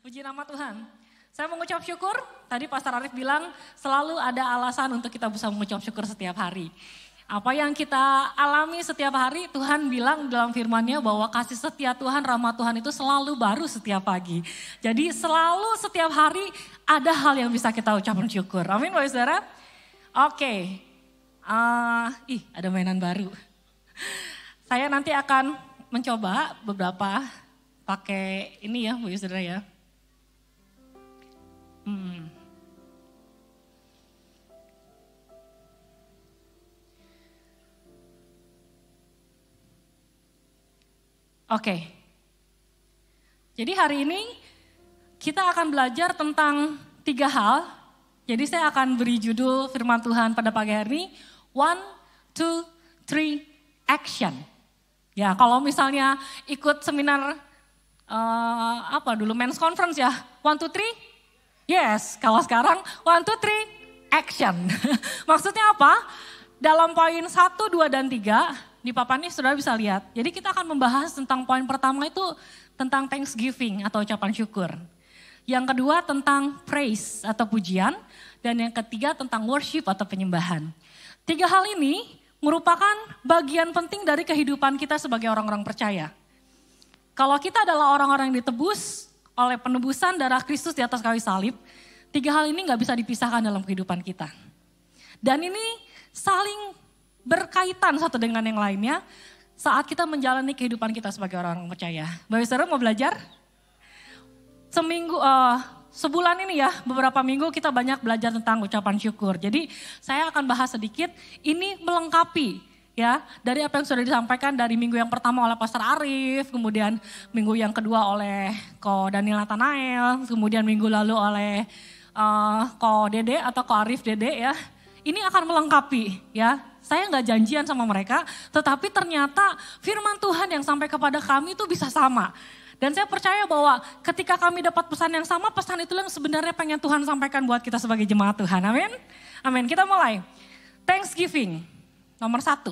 Puji nama Tuhan. Saya mengucap syukur, tadi Pastor Arif bilang selalu ada alasan untuk kita bisa mengucap syukur setiap hari. Apa yang kita alami setiap hari, Tuhan bilang dalam firman-Nya bahwa kasih setia Tuhan, rahmat Tuhan itu selalu baru setiap pagi. Jadi selalu setiap hari ada hal yang bisa kita ucapkan syukur. Amin Bapak Saudara. Oke, ada mainan baru. Saya nanti akan mencoba beberapa pakai ini ya Bapak Saudara ya. Oke. Jadi hari ini kita akan belajar tentang 3 hal. Jadi saya akan beri judul firman Tuhan pada pagi hari ini, 1, 2, 3, action. Ya, kalau misalnya ikut seminar men's conference ya, 1, 2, 3. Yes, kalau sekarang 1, 2, 3, action. Maksudnya apa? Dalam poin 1, 2, dan 3, di papan ini saudara bisa lihat. Jadi kita akan membahas tentang poin pertama itu tentang thanksgiving atau ucapan syukur. Yang kedua tentang praise atau pujian. Dan yang ketiga tentang worship atau penyembahan. 3 hal ini merupakan bagian penting dari kehidupan kita sebagai orang-orang percaya. Kalau kita adalah orang-orang yang ditebus oleh penebusan darah Kristus di atas kayu salib, 3 hal ini gak bisa dipisahkan dalam kehidupan kita. Dan ini saling berkaitan satu dengan yang lainnya saat kita menjalani kehidupan kita sebagai orang-orang percaya. Bapak Saudara mau belajar? Sebulan ini ya, beberapa minggu kita banyak belajar tentang ucapan syukur. Jadi saya akan bahas sedikit, ini melengkapi ya, dari apa yang sudah disampaikan dari minggu yang pertama oleh Pastor Arif, kemudian minggu yang kedua oleh Ko Daniel Nathanael, kemudian minggu lalu oleh Ko Dede atau Ko Arif Dede ya. Ini akan melengkapi ya. Saya nggak janjian sama mereka, tetapi ternyata firman Tuhan yang sampai kepada kami itu bisa sama. Dan saya percaya bahwa ketika kami dapat pesan yang sama, pesan itu yang sebenarnya pengen Tuhan sampaikan buat kita sebagai jemaat Tuhan. Amin. Amin. Kita mulai. Thanksgiving nomor 1.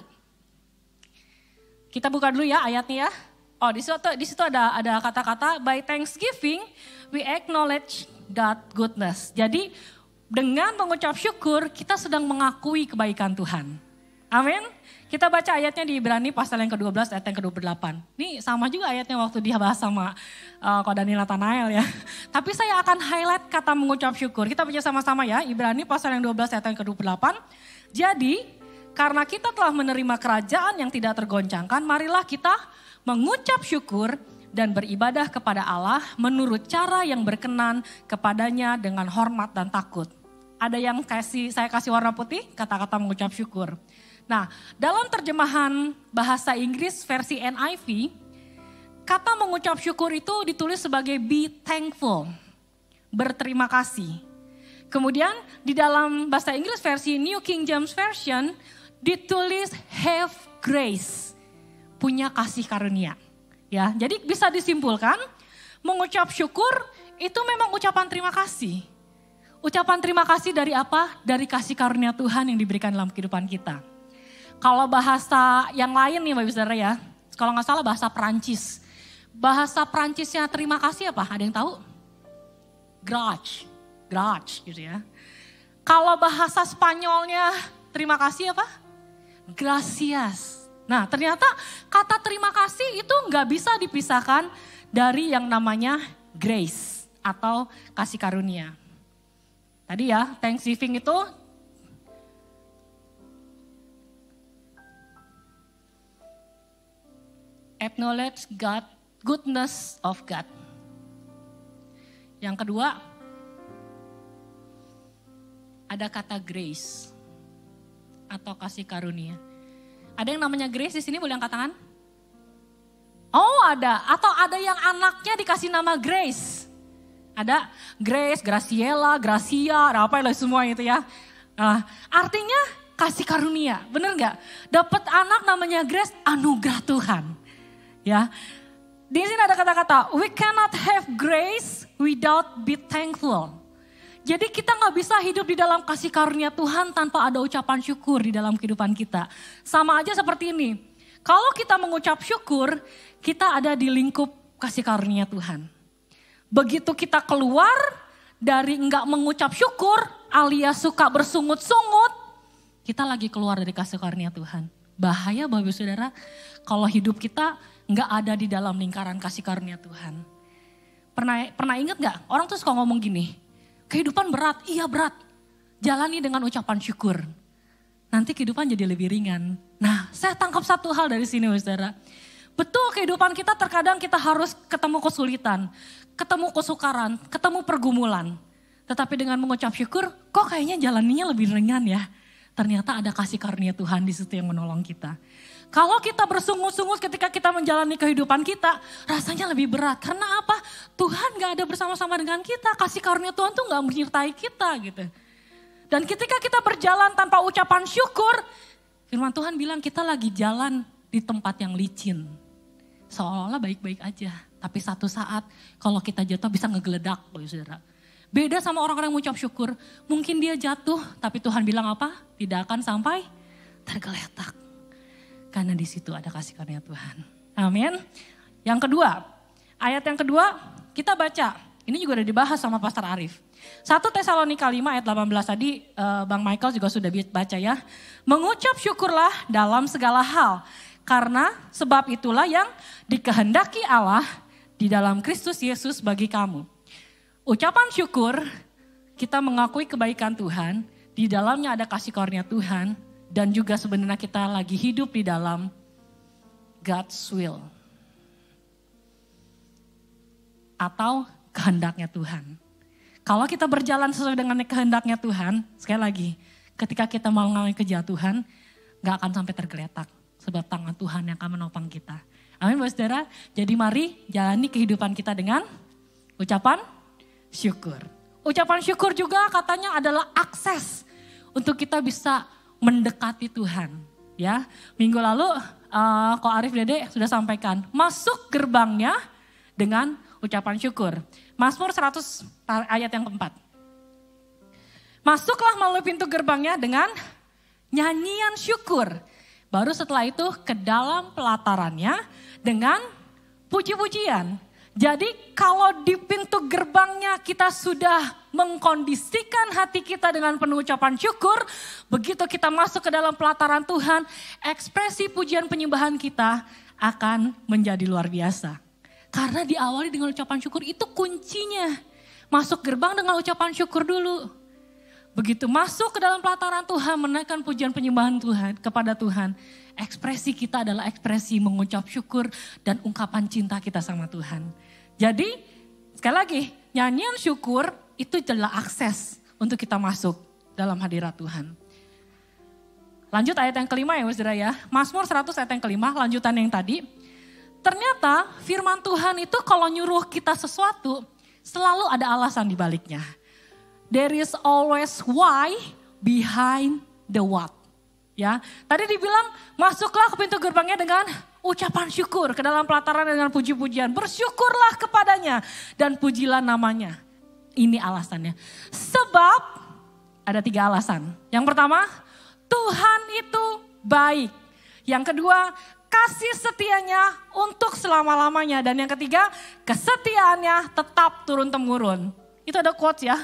Kita buka dulu ya ayatnya ya. Oh di situ ada kata-kata by thanksgiving we acknowledge God goodness. Jadi dengan mengucap syukur kita sedang mengakui kebaikan Tuhan. Amin. Kita baca ayatnya di Ibrani pasal yang ke-12 ayat yang ke-28. Ini sama juga ayatnya waktu dia bahas sama Ko Daniel Nathanael ya. Tapi saya akan highlight kata mengucap syukur. Kita baca sama-sama ya. Ibrani pasal yang 12 ayat yang ke-28. Jadi karena kita telah menerima kerajaan yang tidak tergoncangkan, marilah kita mengucap syukur dan beribadah kepada Allah menurut cara yang berkenan kepadanya dengan hormat dan takut. Ada yang saya kasih warna putih, kata-kata mengucap syukur. Nah, dalam terjemahan bahasa Inggris versi NIV, kata mengucap syukur itu ditulis sebagai be thankful, berterima kasih. Kemudian di dalam bahasa Inggris versi New King James Version, ditulis have grace, punya kasih karunia. Ya, jadi bisa disimpulkan mengucap syukur itu memang ucapan terima kasih. Ucapan terima kasih dari apa? Dari kasih karunia Tuhan yang diberikan dalam kehidupan kita. Kalau bahasa yang lain nih Bapak Saudara ya, kalau nggak salah bahasa Perancis. Bahasa Perancisnya terima kasih apa? Ada yang tahu? Grâce gitu ya. Kalau bahasa Spanyolnya terima kasih apa? Gracias. Nah ternyata kata terima kasih itu nggak bisa dipisahkan dari yang namanya grace atau kasih karunia. Tadi ya thanksgiving itu acknowledge God, goodness of God. Yang kedua ada kata grace atau kasih karunia. Ada yang namanya grace di sini, boleh angkat tangan? Oh ada, atau ada yang anaknya dikasih nama Grace. Ada Grace, Graciela, Gracia, ada apa lah semua itu ya. Artinya kasih karunia, bener gak? Dapat anak namanya Grace, anugerah Tuhan. Ya, di sini ada kata-kata, we cannot have grace without be thankful. Jadi kita gak bisa hidup di dalam kasih karunia Tuhan tanpa ada ucapan syukur di dalam kehidupan kita. Sama aja seperti ini, kalau kita mengucap syukur, kita ada di lingkup kasih karunia Tuhan. Begitu kita keluar dari enggak mengucap syukur alias suka bersungut-sungut, kita lagi keluar dari kasih karunia Tuhan. Bahaya Bapak Ibu Saudara kalau hidup kita enggak ada di dalam lingkaran kasih karunia Tuhan. Pernah ingat enggak? Orang tuh suka ngomong gini, kehidupan berat, iya berat. Jalani dengan ucapan syukur. Nanti kehidupan jadi lebih ringan. Nah, saya tangkap satu hal dari sini Saudara. Betul kehidupan kita terkadang kita harus ketemu kesulitan, ketemu kesukaran, ketemu pergumulan. Tetapi dengan mengucap syukur, kok kayaknya jalaninya lebih ringan ya. Ternyata ada kasih karunia Tuhan di situ yang menolong kita. Kalau kita bersungut-sungut ketika kita menjalani kehidupan kita, rasanya lebih berat. Karena apa? Tuhan gak ada bersama-sama dengan kita. Kasih karunia Tuhan tuh gak menyertai kita gitu. Dan ketika kita berjalan tanpa ucapan syukur, firman Tuhan bilang kita lagi jalan di tempat yang licin. Seolah-olah baik-baik aja. Tapi satu saat kalau kita jatuh bisa ngegeledak, Saudara. Beda sama orang-orang yang mengucap syukur. Mungkin dia jatuh, tapi Tuhan bilang apa? Tidak akan sampai tergeletak. Karena di situ ada kasih karunia Tuhan. Amin. Yang kedua, ayat yang kedua kita baca. Ini juga udah dibahas sama Pastor Arif. 1 Tesalonika 5 ayat 18 tadi Bang Michael juga sudah baca ya. Mengucap syukurlah dalam segala hal. Karena sebab itulah yang dikehendaki Allah di dalam Kristus Yesus bagi kamu. Ucapan syukur, kita mengakui kebaikan Tuhan, di dalamnya ada kasih karunia Tuhan, dan juga sebenarnya kita lagi hidup di dalam God's will. Atau kehendaknya Tuhan. Kalau kita berjalan sesuai dengan kehendaknya Tuhan, sekali lagi, ketika kita mau mengalami kejatuhan, gak akan sampai tergeletak. Sebab tangan Tuhan yang akan menopang kita. Amin Bapak Saudara. Jadi mari jalani kehidupan kita dengan ucapan syukur. Ucapan syukur juga katanya adalah akses untuk kita bisa mendekati Tuhan. Ya, minggu lalu Ko Arif Dede sudah sampaikan, masuk gerbangnya dengan ucapan syukur. Mazmur 100 ayat yang keempat. Masuklah melalui pintu gerbangnya dengan nyanyian syukur. Baru setelah itu ke dalam pelatarannya dengan puji-pujian. Jadi kalau di pintu gerbangnya kita sudah mengkondisikan hati kita dengan penuh ucapan syukur. Begitu kita masuk ke dalam pelataran Tuhan, ekspresi pujian penyembahan kita akan menjadi luar biasa. Karena diawali dengan ucapan syukur itu kuncinya. Masuk gerbang dengan ucapan syukur dulu. Begitu masuk ke dalam pelataran Tuhan, menaikkan pujian penyembahan Tuhan kepada Tuhan. Ekspresi kita adalah ekspresi mengucap syukur dan ungkapan cinta kita sama Tuhan. Jadi sekali lagi, nyanyian syukur itu adalah akses untuk kita masuk dalam hadirat Tuhan. Lanjut ayat yang kelima ya Saudara ya. Mazmur 100 ayat yang kelima, lanjutan yang tadi. Ternyata firman Tuhan itu kalau nyuruh kita sesuatu, selalu ada alasan di baliknya. There is always why behind the what. Ya, tadi dibilang masuklah ke pintu gerbangnya dengan ucapan syukur ke dalam pelataran dengan puji-pujian. Bersyukurlah kepadanya dan pujilah namanya. Ini alasannya. Sebab ada 3 alasan. Yang pertama, Tuhan itu baik. Yang kedua, kasih setianya untuk selama-lamanya. Dan yang ketiga, kesetiaannya tetap turun-temurun. Itu ada quotes ya.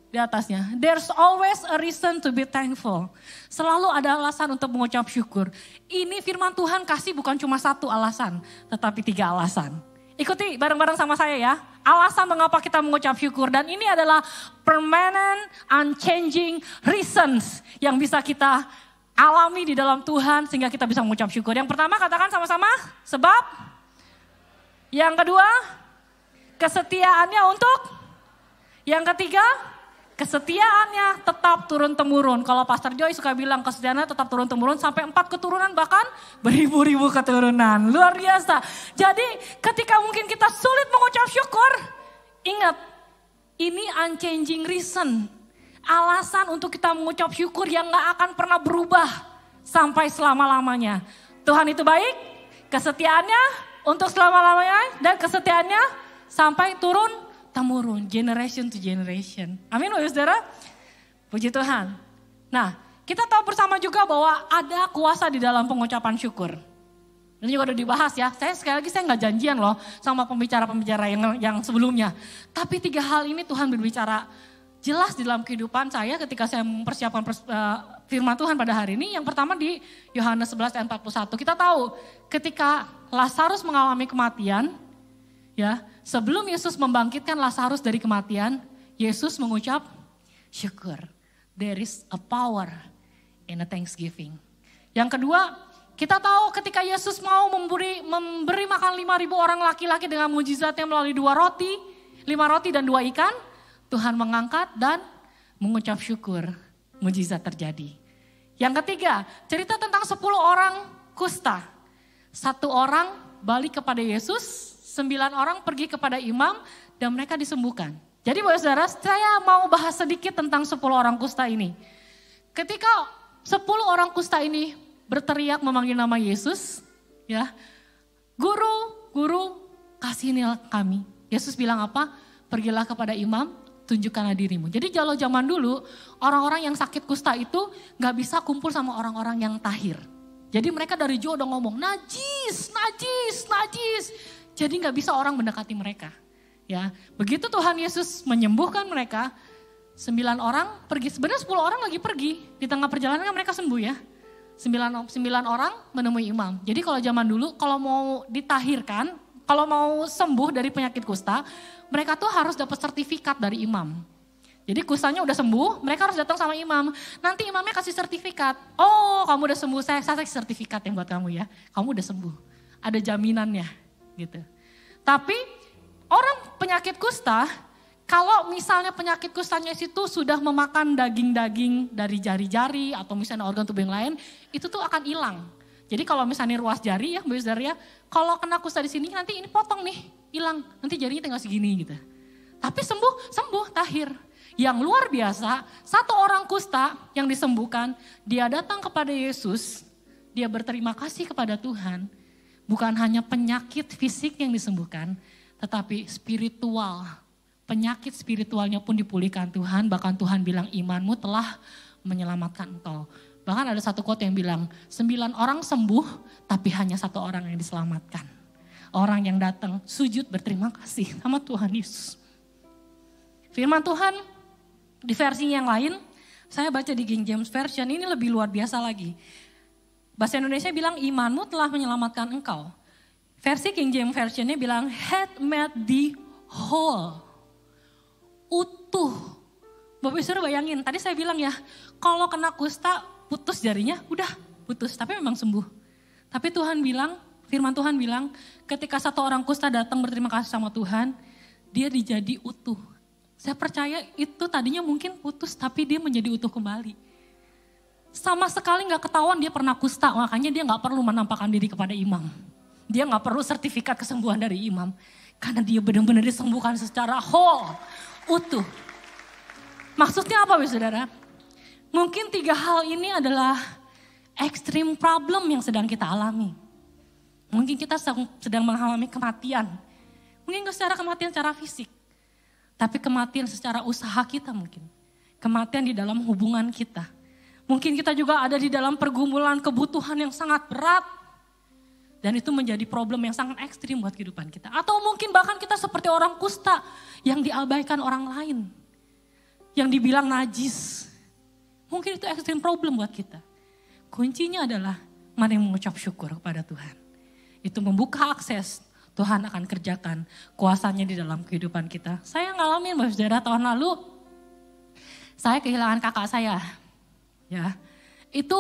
Di atasnya, there's always a reason to be thankful. Selalu ada alasan untuk mengucap syukur. Ini firman Tuhan kasih bukan cuma 1 alasan, tetapi 3 alasan. Ikuti bareng-bareng sama saya ya. Alasan mengapa kita mengucap syukur. Dan ini adalah permanent, unchanging reasons yang bisa kita alami di dalam Tuhan sehingga kita bisa mengucap syukur. Yang pertama katakan sama-sama, sebab. Yang kedua, kesetiaannya untuk. Yang ketiga, kesetiaannya tetap turun-temurun. Kalau Pastor Joy suka bilang kesetiaannya tetap turun-temurun sampai 4 keturunan bahkan beribu-ribu keturunan. Luar biasa. Jadi ketika mungkin kita sulit mengucap syukur, ingat ini unchanging reason. Alasan untuk kita mengucap syukur yang gak akan pernah berubah sampai selama-lamanya. Tuhan itu baik, kesetiaannya untuk selama-lamanya dan kesetiaannya sampai turun-temurun, generation to generation. Amin Bapak Saudara. Puji Tuhan. Nah, kita tahu bersama juga bahwa ada kuasa di dalam pengucapan syukur. Ini juga udah dibahas ya. Sekali lagi saya nggak janjian loh sama pembicara-pembicara yang sebelumnya. Tapi 3 hal ini Tuhan berbicara jelas di dalam kehidupan saya ketika saya mempersiapkan firman Tuhan pada hari ini. Yang pertama di Yohanes 11 ayat 41. Kita tahu ketika Lazarus mengalami kematian, ya, sebelum Yesus membangkitkan Lazarus dari kematian, Yesus mengucap syukur. There is a power in a thanksgiving. Yang kedua, kita tahu ketika Yesus mau memberi makan 5.000 orang laki-laki dengan mujizatnya melalui 5 roti dan 2 ikan, Tuhan mengangkat dan mengucap syukur, mujizat terjadi. Yang ketiga, cerita tentang 10 orang kusta. 1 orang balik kepada Yesus, 9 orang pergi kepada imam dan mereka disembuhkan. Jadi Bapak Saudara, saya mau bahas sedikit tentang 10 orang kusta ini. Ketika 10 orang kusta ini berteriak memanggil nama Yesus, ya, guru, kasihanilah kami. Yesus bilang apa? Pergilah kepada imam, tunjukkanlah dirimu. Jadi kalau zaman dulu, orang-orang yang sakit kusta itu gak bisa kumpul sama orang-orang yang tahir. Jadi mereka dari jauh udah ngomong, najis. Jadi gak bisa orang mendekati mereka. Ya, begitu Tuhan Yesus menyembuhkan mereka, 9 orang pergi, sebenarnya 10 orang lagi pergi. Di tengah perjalanan kan mereka sembuh ya. 9 orang menemui imam. Jadi kalau zaman dulu, kalau mau ditahirkan, kalau mau sembuh dari penyakit kusta, mereka tuh harus dapat sertifikat dari imam. Jadi kustanya udah sembuh, mereka harus datang sama imam. Nanti imamnya kasih sertifikat. Oh, kamu udah sembuh, saya kasih sertifikat yang buat kamu ya. Kamu udah sembuh. Ada jaminannya gitu. Tapi orang penyakit kusta, kalau misalnya penyakit kustanya itu sudah memakan daging-daging dari jari-jari atau misalnya organ tubuh yang lain, itu tuh akan hilang. Jadi kalau misalnya ruas jari ya, Mbak Saudara ya, kalau kena kusta di sini nanti ini potong nih, hilang. Nanti jarinya tinggal segini gitu. Tapi sembuh, tahir. Yang luar biasa, 1 orang kusta yang disembuhkan, dia datang kepada Yesus, dia berterima kasih kepada Tuhan. Bukan hanya penyakit fisik yang disembuhkan, tetapi spiritual. Penyakit spiritualnya pun dipulihkan Tuhan, bahkan Tuhan bilang imanmu telah menyelamatkan engkau. Bahkan ada satu quote yang bilang, 9 orang sembuh tapi hanya 1 orang yang diselamatkan. Orang yang datang sujud berterima kasih sama Tuhan Yesus. Firman Tuhan di versi yang lain, saya baca di King James Version, ini lebih luar biasa lagi. Bahasa Indonesia bilang imanmu telah menyelamatkan engkau. Versi King James Version-nya bilang had made thee whole. Utuh. Bapak Saudara bayangin, tadi saya bilang ya, kalau kena kusta putus jarinya, udah putus, tapi memang sembuh. Tapi Tuhan bilang, firman Tuhan bilang, ketika 1 orang kusta datang berterima kasih sama Tuhan, dia dijadi utuh. Saya percaya itu tadinya mungkin putus, tapi dia menjadi utuh kembali. Sama sekali gak ketahuan dia pernah kusta, makanya dia gak perlu menampakkan diri kepada imam. Dia gak perlu sertifikat kesembuhan dari imam. Karena dia benar-benar disembuhkan secara whole, utuh. Maksudnya apa Saudara? Mungkin 3 hal ini adalah extreme problem yang sedang kita alami. Mungkin kita sedang mengalami kematian. Mungkin gak secara kematian secara fisik. Tapi kematian secara usaha kita mungkin. Kematian di dalam hubungan kita. Mungkin kita juga ada di dalam pergumulan kebutuhan yang sangat berat. Dan itu menjadi problem yang sangat ekstrim buat kehidupan kita. Atau mungkin bahkan kita seperti orang kusta yang diabaikan orang lain. Yang dibilang najis. Mungkin itu ekstrim problem buat kita. Kuncinya adalah mari mengucap syukur kepada Tuhan. Itu membuka akses, Tuhan akan kerjakan kuasanya di dalam kehidupan kita. Saya ngalamin Bapak Saudara tahun lalu, saya kehilangan kakak saya. Ya, itu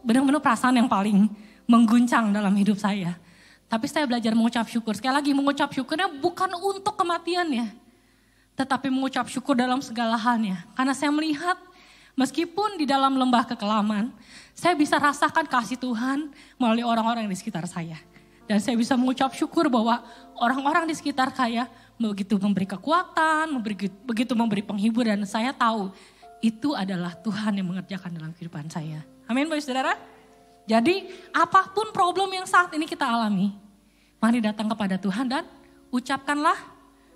benar-benar perasaan yang paling mengguncang dalam hidup saya. Tapi saya belajar mengucap syukur. Sekali lagi mengucap syukurnya bukan untuk kematiannya. Tetapi mengucap syukur dalam segala halnya. Karena saya melihat meskipun di dalam lembah kekelaman, saya bisa rasakan kasih Tuhan melalui orang-orang di sekitar saya. Dan saya bisa mengucap syukur bahwa orang-orang di sekitar saya begitu memberi kekuatan, begitu memberi penghiburan. Saya tahu itu adalah Tuhan yang mengerjakan dalam kehidupan saya. Amin Bapak Saudara. Jadi apapun problem yang saat ini kita alami, mari datang kepada Tuhan dan ucapkanlah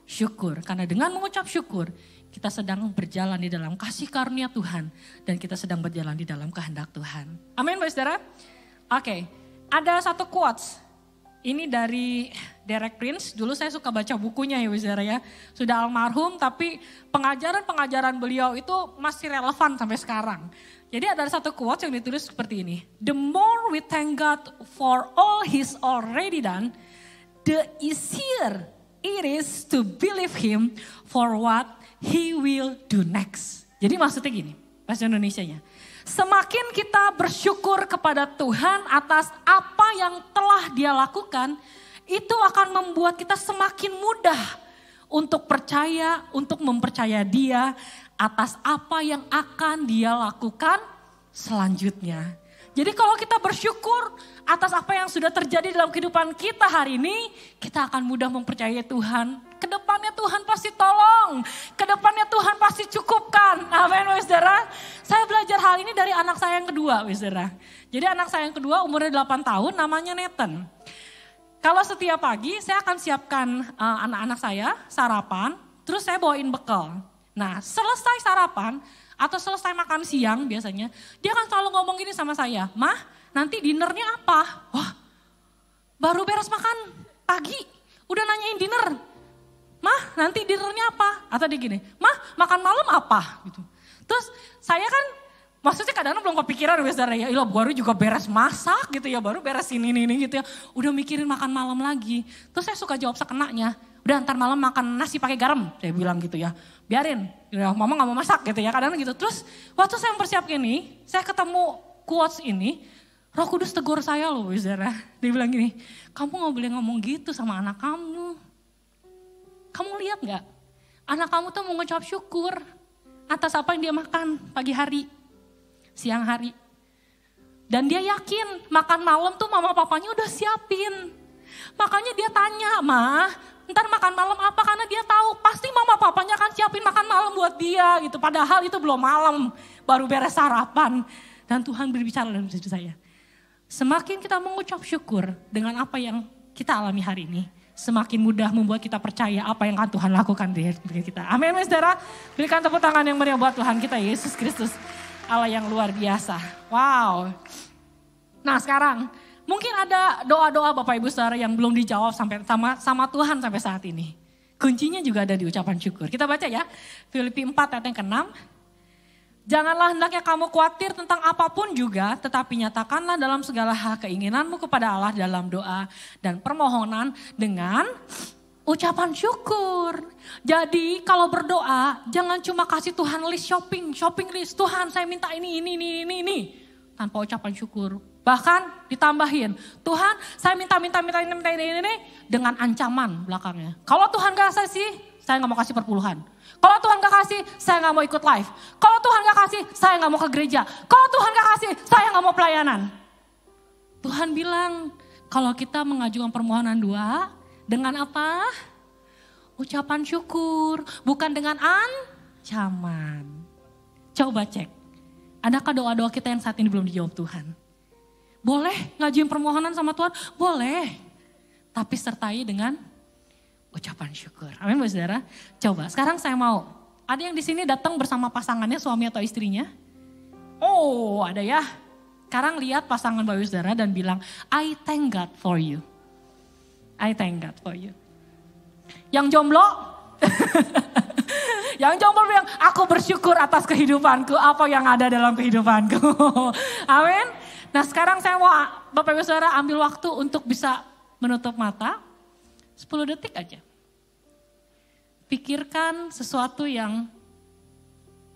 syukur. Karena dengan mengucap syukur, kita sedang berjalan di dalam kasih karunia Tuhan. Dan kita sedang berjalan di dalam kehendak Tuhan. Amin Bapak Saudara. Oke, ada satu quotes Ini dari Derek Prince, dulu saya suka baca bukunya ya saudara ya. Sudah almarhum tapi pengajaran-pengajaran beliau itu masih relevan sampai sekarang. Jadi ada satu quote yang ditulis seperti ini. The more we thank God for all He's already done, the easier it is to believe Him for what He will do next. Jadi maksudnya gini, bahasa Indonesianya. Semakin kita bersyukur kepada Tuhan atas apa yang telah Dia lakukan, itu akan membuat kita semakin mudah untuk percaya, untuk mempercaya Dia atas apa yang akan Dia lakukan selanjutnya. Jadi kalau kita bersyukur atas apa yang sudah terjadi dalam kehidupan kita hari ini, kita akan mudah mempercayai Tuhan. Kedepannya Tuhan pasti tolong, kedepannya Tuhan pasti cukupkan. Amin, saudara. Saya belajar hal ini dari anak saya yang kedua, saudara. Jadi anak saya yang kedua umurnya 8 tahun, namanya Nathan. Kalau setiap pagi saya akan siapkan anak-anak saya sarapan, terus saya bawain bekal. Nah selesai sarapan atau selesai makan siang biasanya, dia akan selalu ngomong gini sama saya, "Mah, nanti dinernya apa?" Wah, baru beres makan pagi, udah nanyain dinner. "Mah, nanti dinernya apa?" Atau dia gini, "Mah, makan malam apa?" Gitu. Terus saya kan, maksudnya kadang-kadang belum kepikiran saudara ya, baru juga beres masak gitu ya, baru beres ini gitu ya. Udah mikirin makan malam lagi. Terus saya suka jawab sekenanya, "Udah ntar malam makan nasi pakai garam," saya bilang gitu ya. "Biarin, ya, mama gak mau masak," gitu ya, kadang-kadang gitu. Terus waktu saya mempersiapkan ini, saya ketemu quotes ini, Roh Kudus tegur saya loh saudara. Dia bilang gini, "Kamu gak boleh ngomong gitu sama anak kamu. Kamu lihat gak? Anak kamu tuh mengucap syukur atas apa yang dia makan pagi hari, siang hari. Dan dia yakin makan malam tuh mama papanya udah siapin. Makanya dia tanya, 'Mah, ntar makan malam apa?' Karena dia tahu pasti mama papanya akan siapin makan malam buat dia gitu. Padahal itu belum malam, baru beres sarapan." Dan Tuhan berbicara dalam hidup saya. Semakin kita mengucap syukur dengan apa yang kita alami hari ini, semakin mudah membuat kita percaya apa yang akan Tuhan lakukan di hidup kita. Amin, saudara. Berikan tepuk tangan yang meriah buat Tuhan kita Yesus Kristus, Allah yang luar biasa. Wow. Nah sekarang, mungkin ada doa-doa Bapak Ibu Saudara yang belum dijawab sampai sama Tuhan sampai saat ini. Kuncinya juga ada di ucapan syukur. Kita baca ya, Filipi 4 ayat yang ke-6. "Janganlah hendaknya kamu khawatir tentang apapun juga, tetapi nyatakanlah dalam segala hal keinginanmu kepada Allah dalam doa dan permohonan dengan ucapan syukur." Jadi kalau berdoa, jangan cuma kasih Tuhan list shopping list. "Tuhan saya minta ini. Tanpa ucapan syukur. Bahkan ditambahin, "Tuhan saya minta ini dengan ancaman belakangnya. Kalau Tuhan gak kasih, saya gak mau kasih perpuluhan. Kalau Tuhan gak kasih, saya gak mau ikut live. Kalau Tuhan gak kasih, saya gak mau ke gereja. Kalau Tuhan gak kasih, saya gak mau pelayanan." Tuhan bilang, kalau kita mengajukan permohonan doa, dengan apa? Ucapan syukur, bukan dengan ancaman. Coba cek, adakah doa-doa kita yang saat ini belum dijawab Tuhan? Boleh ngajuin permohonan sama Tuhan? Boleh. Tapi sertai dengan ucapan syukur. Amin, saudara. Coba, sekarang saya mau. Ada yang di sini datang bersama pasangannya, suami atau istrinya? Oh, ada ya. Sekarang lihat pasangan Bapak Saudara dan bilang, "I thank God for you." I thank God for you. Yang jomblo? Yang jomblo bilang, "Aku bersyukur atas kehidupanku, apa yang ada dalam kehidupanku." Amin. Nah sekarang saya mau Bapak Ibu Saudara ambil waktu untuk bisa menutup mata. 10 detik aja. Pikirkan sesuatu yang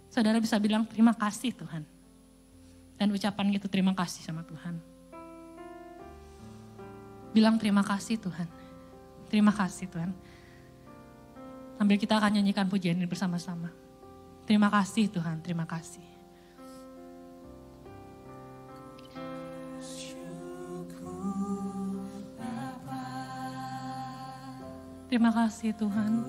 saudara bisa bilang, "Terima kasih Tuhan." Dan ucapan gitu, terima kasih sama Tuhan. Bilang terima kasih Tuhan. Terima kasih Tuhan. Sambil kita akan nyanyikan pujian ini bersama-sama. Terima kasih Tuhan, terima kasih. Terima kasih Tuhan.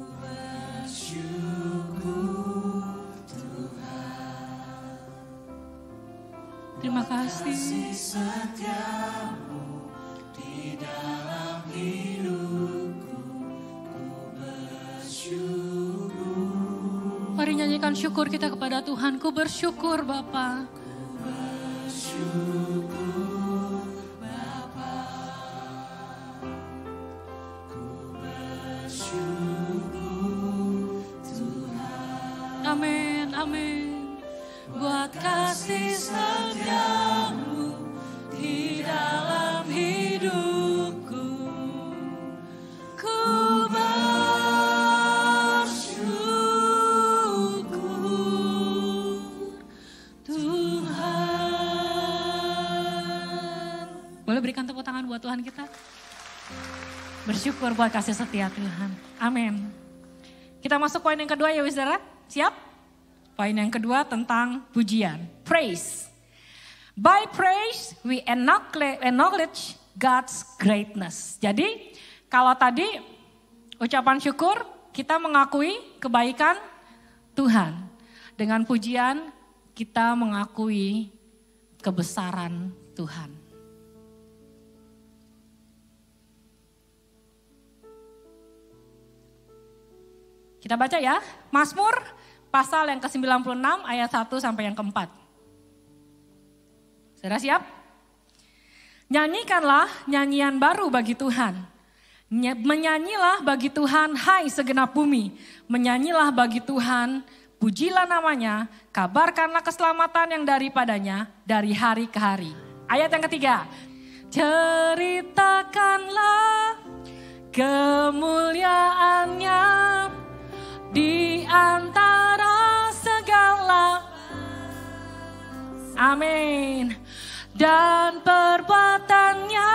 Terima kasih. Setiamu di dalam hidupku, ku bersyukur. Mari nyanyikan syukur kita kepada Tuhan. Ku bersyukur Bapa. Ku bersyukur Bapa. amin. Buat kasih setiamu di dalam hidupku, ku bersyukur Tuhan. Boleh berikan tepuk tangan buat Tuhan kita? Bersyukur buat kasih setia Tuhan. Amin. Kita masuk poin yang kedua ya saudara. Siap? Poin yang kedua tentang pujian. Praise. By praise we acknowledge God's greatness. Jadi kalau tadi ucapan syukur kita mengakui kebaikan Tuhan. Dengan pujian kita mengakui kebesaran Tuhan. Kita baca ya, Mazmur pasal yang ke-96 ayat 1 sampai yang ke-4. Sudah siap? Nyanyikanlah nyanyian baru bagi Tuhan. Menyanyilah bagi Tuhan, hai segenap bumi. Menyanyilah bagi Tuhan, pujilah namanya, kabarkanlah keselamatan yang daripadanya dari hari ke hari. Ayat yang ketiga, ceritakanlah kemuliaannya di antara segala, amin, dan perbuatannya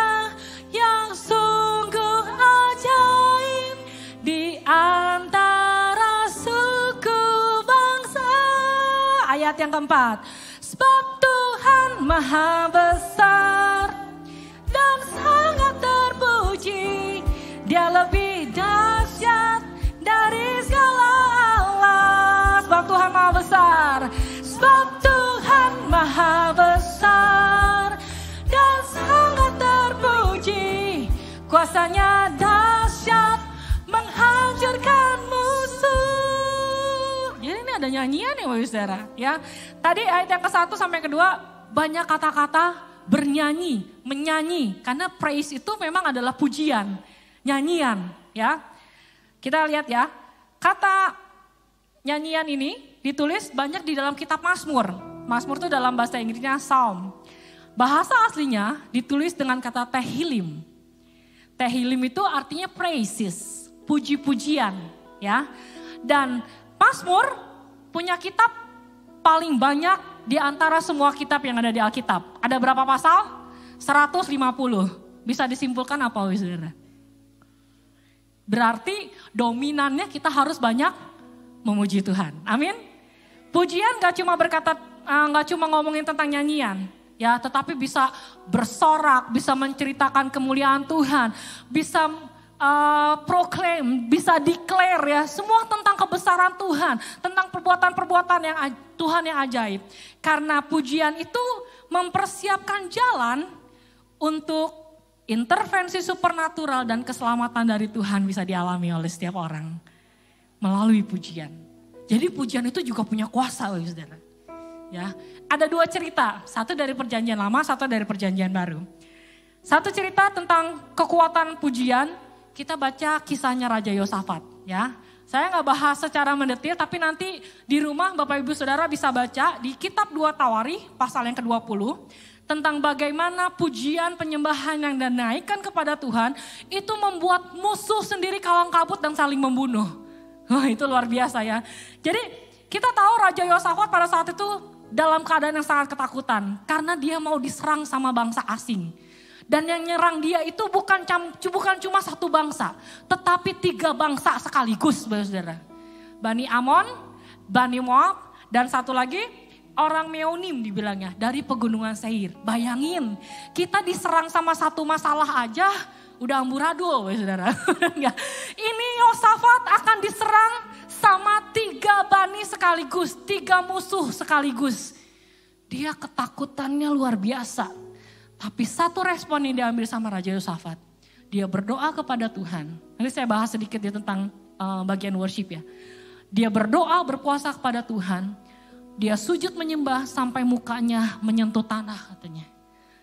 yang sungguh ajaib di antara suku bangsa. Ayat yang keempat, sebab Tuhan maha besar dan sangat terpuji, dia lebih dahsyat dari segala Allah. Sebab Tuhan maha besar, sebab Tuhan maha besar dan sangat terpuji, kuasanya dahsyat menghancurkan musuh. Jadi ini ada nyanyian ya Bapak Saudara ya. Tadi ayat yang ke-1 sampai ke-2 banyak kata-kata bernyanyi, menyanyi, karena praise itu memang adalah pujian, nyanyian ya. Kita lihat ya, kata nyanyian ini ditulis banyak di dalam kitab Mazmur. Mazmur itu dalam bahasa Inggrisnya Psalm. Bahasa aslinya ditulis dengan kata Tehillim. Tehillim itu artinya praises, puji-pujian ya. Dan Mazmur punya kitab paling banyak di antara semua kitab yang ada di Alkitab. Ada berapa pasal? 150. Bisa disimpulkan apa saudara? Berarti dominannya kita harus banyak memuji Tuhan. Amin. Pujian gak cuma gak cuma ngomongin tentang nyanyian, ya, tetapi bisa bersorak, bisa menceritakan kemuliaan Tuhan, bisa proclaim, bisa declare ya, semua tentang kebesaran Tuhan, tentang perbuatan-perbuatan yang Tuhan yang ajaib. Karena pujian itu mempersiapkan jalan untuk intervensi supernatural dan keselamatan dari Tuhan bisa dialami oleh setiap orang melalui pujian. Jadi pujian itu juga punya kuasa, saudara. Ya, ada 2 cerita, satu dari perjanjian lama, satu dari perjanjian baru. Satu cerita tentang kekuatan pujian, kita baca kisahnya Raja Yosafat. Ya, saya nggak bahas secara mendetil, tapi nanti di rumah Bapak Ibu Saudara bisa baca di kitab 2 Tawarikh pasal yang ke-20. Tentang bagaimana pujian penyembahan yang dinaikkan kepada Tuhan itu membuat musuh sendiri kalang kabut dan saling membunuh. Wah, itu luar biasa ya. Jadi kita tahu Raja Yosafat pada saat itu dalam keadaan yang sangat ketakutan. Karena dia mau diserang sama bangsa asing. Dan yang nyerang dia itu bukan cuma satu bangsa. Tetapi 3 bangsa sekaligus, saudara. Bani Amon, Bani Moab, dan satu lagi orang Meonim dibilangnya, dari pegunungan Seir. Bayangin, kita diserang sama satu masalah aja, udah amburadul saudara. Ini Yosafat akan diserang sama 3 bani sekaligus, 3 musuh sekaligus. Dia ketakutannya luar biasa. Tapi satu respon yang diambil sama Raja Yosafat, dia berdoa kepada Tuhan. Nanti saya bahas sedikit ya tentang bagian worship ya. Dia berdoa, berpuasa kepada Tuhan. Dia sujud menyembah sampai mukanya menyentuh tanah katanya.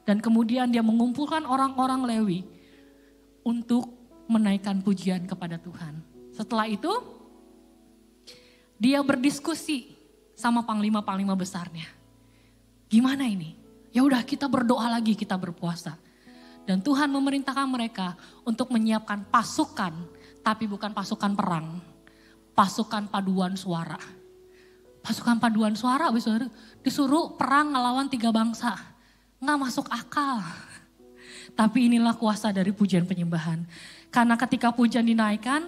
Dan kemudian dia mengumpulkan orang-orang Lewi untuk menaikkan pujian kepada Tuhan. Setelah itu dia berdiskusi sama panglima-panglima besarnya. Gimana ini? Ya udah kita berdoa lagi, kita berpuasa. Dan Tuhan memerintahkan mereka untuk menyiapkan pasukan, tapi bukan pasukan perang. Pasukan paduan suara. Pasukan paduan suara disuruh perang ngelawan 3 bangsa. Nggak masuk akal. Tapi inilah kuasa dari pujian penyembahan. Karena ketika pujian dinaikkan,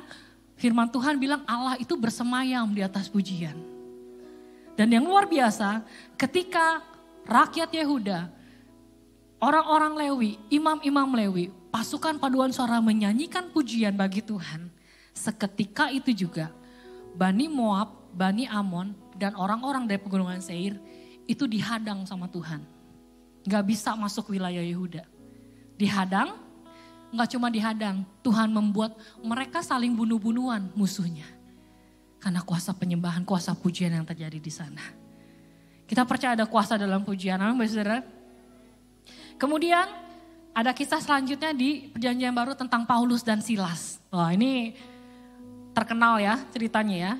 firman Tuhan bilang Allah itu bersemayam di atas pujian. Dan yang luar biasa, ketika rakyat Yehuda, orang-orang Lewi, imam-imam Lewi, pasukan paduan suara menyanyikan pujian bagi Tuhan. Seketika itu juga Bani Moab, Bani Amon, dan orang-orang dari pegunungan Seir itu dihadang sama Tuhan. Gak bisa masuk wilayah Yehuda. Dihadang, gak cuma dihadang, Tuhan membuat mereka saling bunuh-bunuhan musuhnya. Karena kuasa penyembahan, kuasa pujian yang terjadi di sana. Kita percaya ada kuasa dalam pujian, amin saudara. Kemudian ada kisah selanjutnya di Perjanjian Baru tentang Paulus dan Silas. Wah ini terkenal ya ceritanya ya.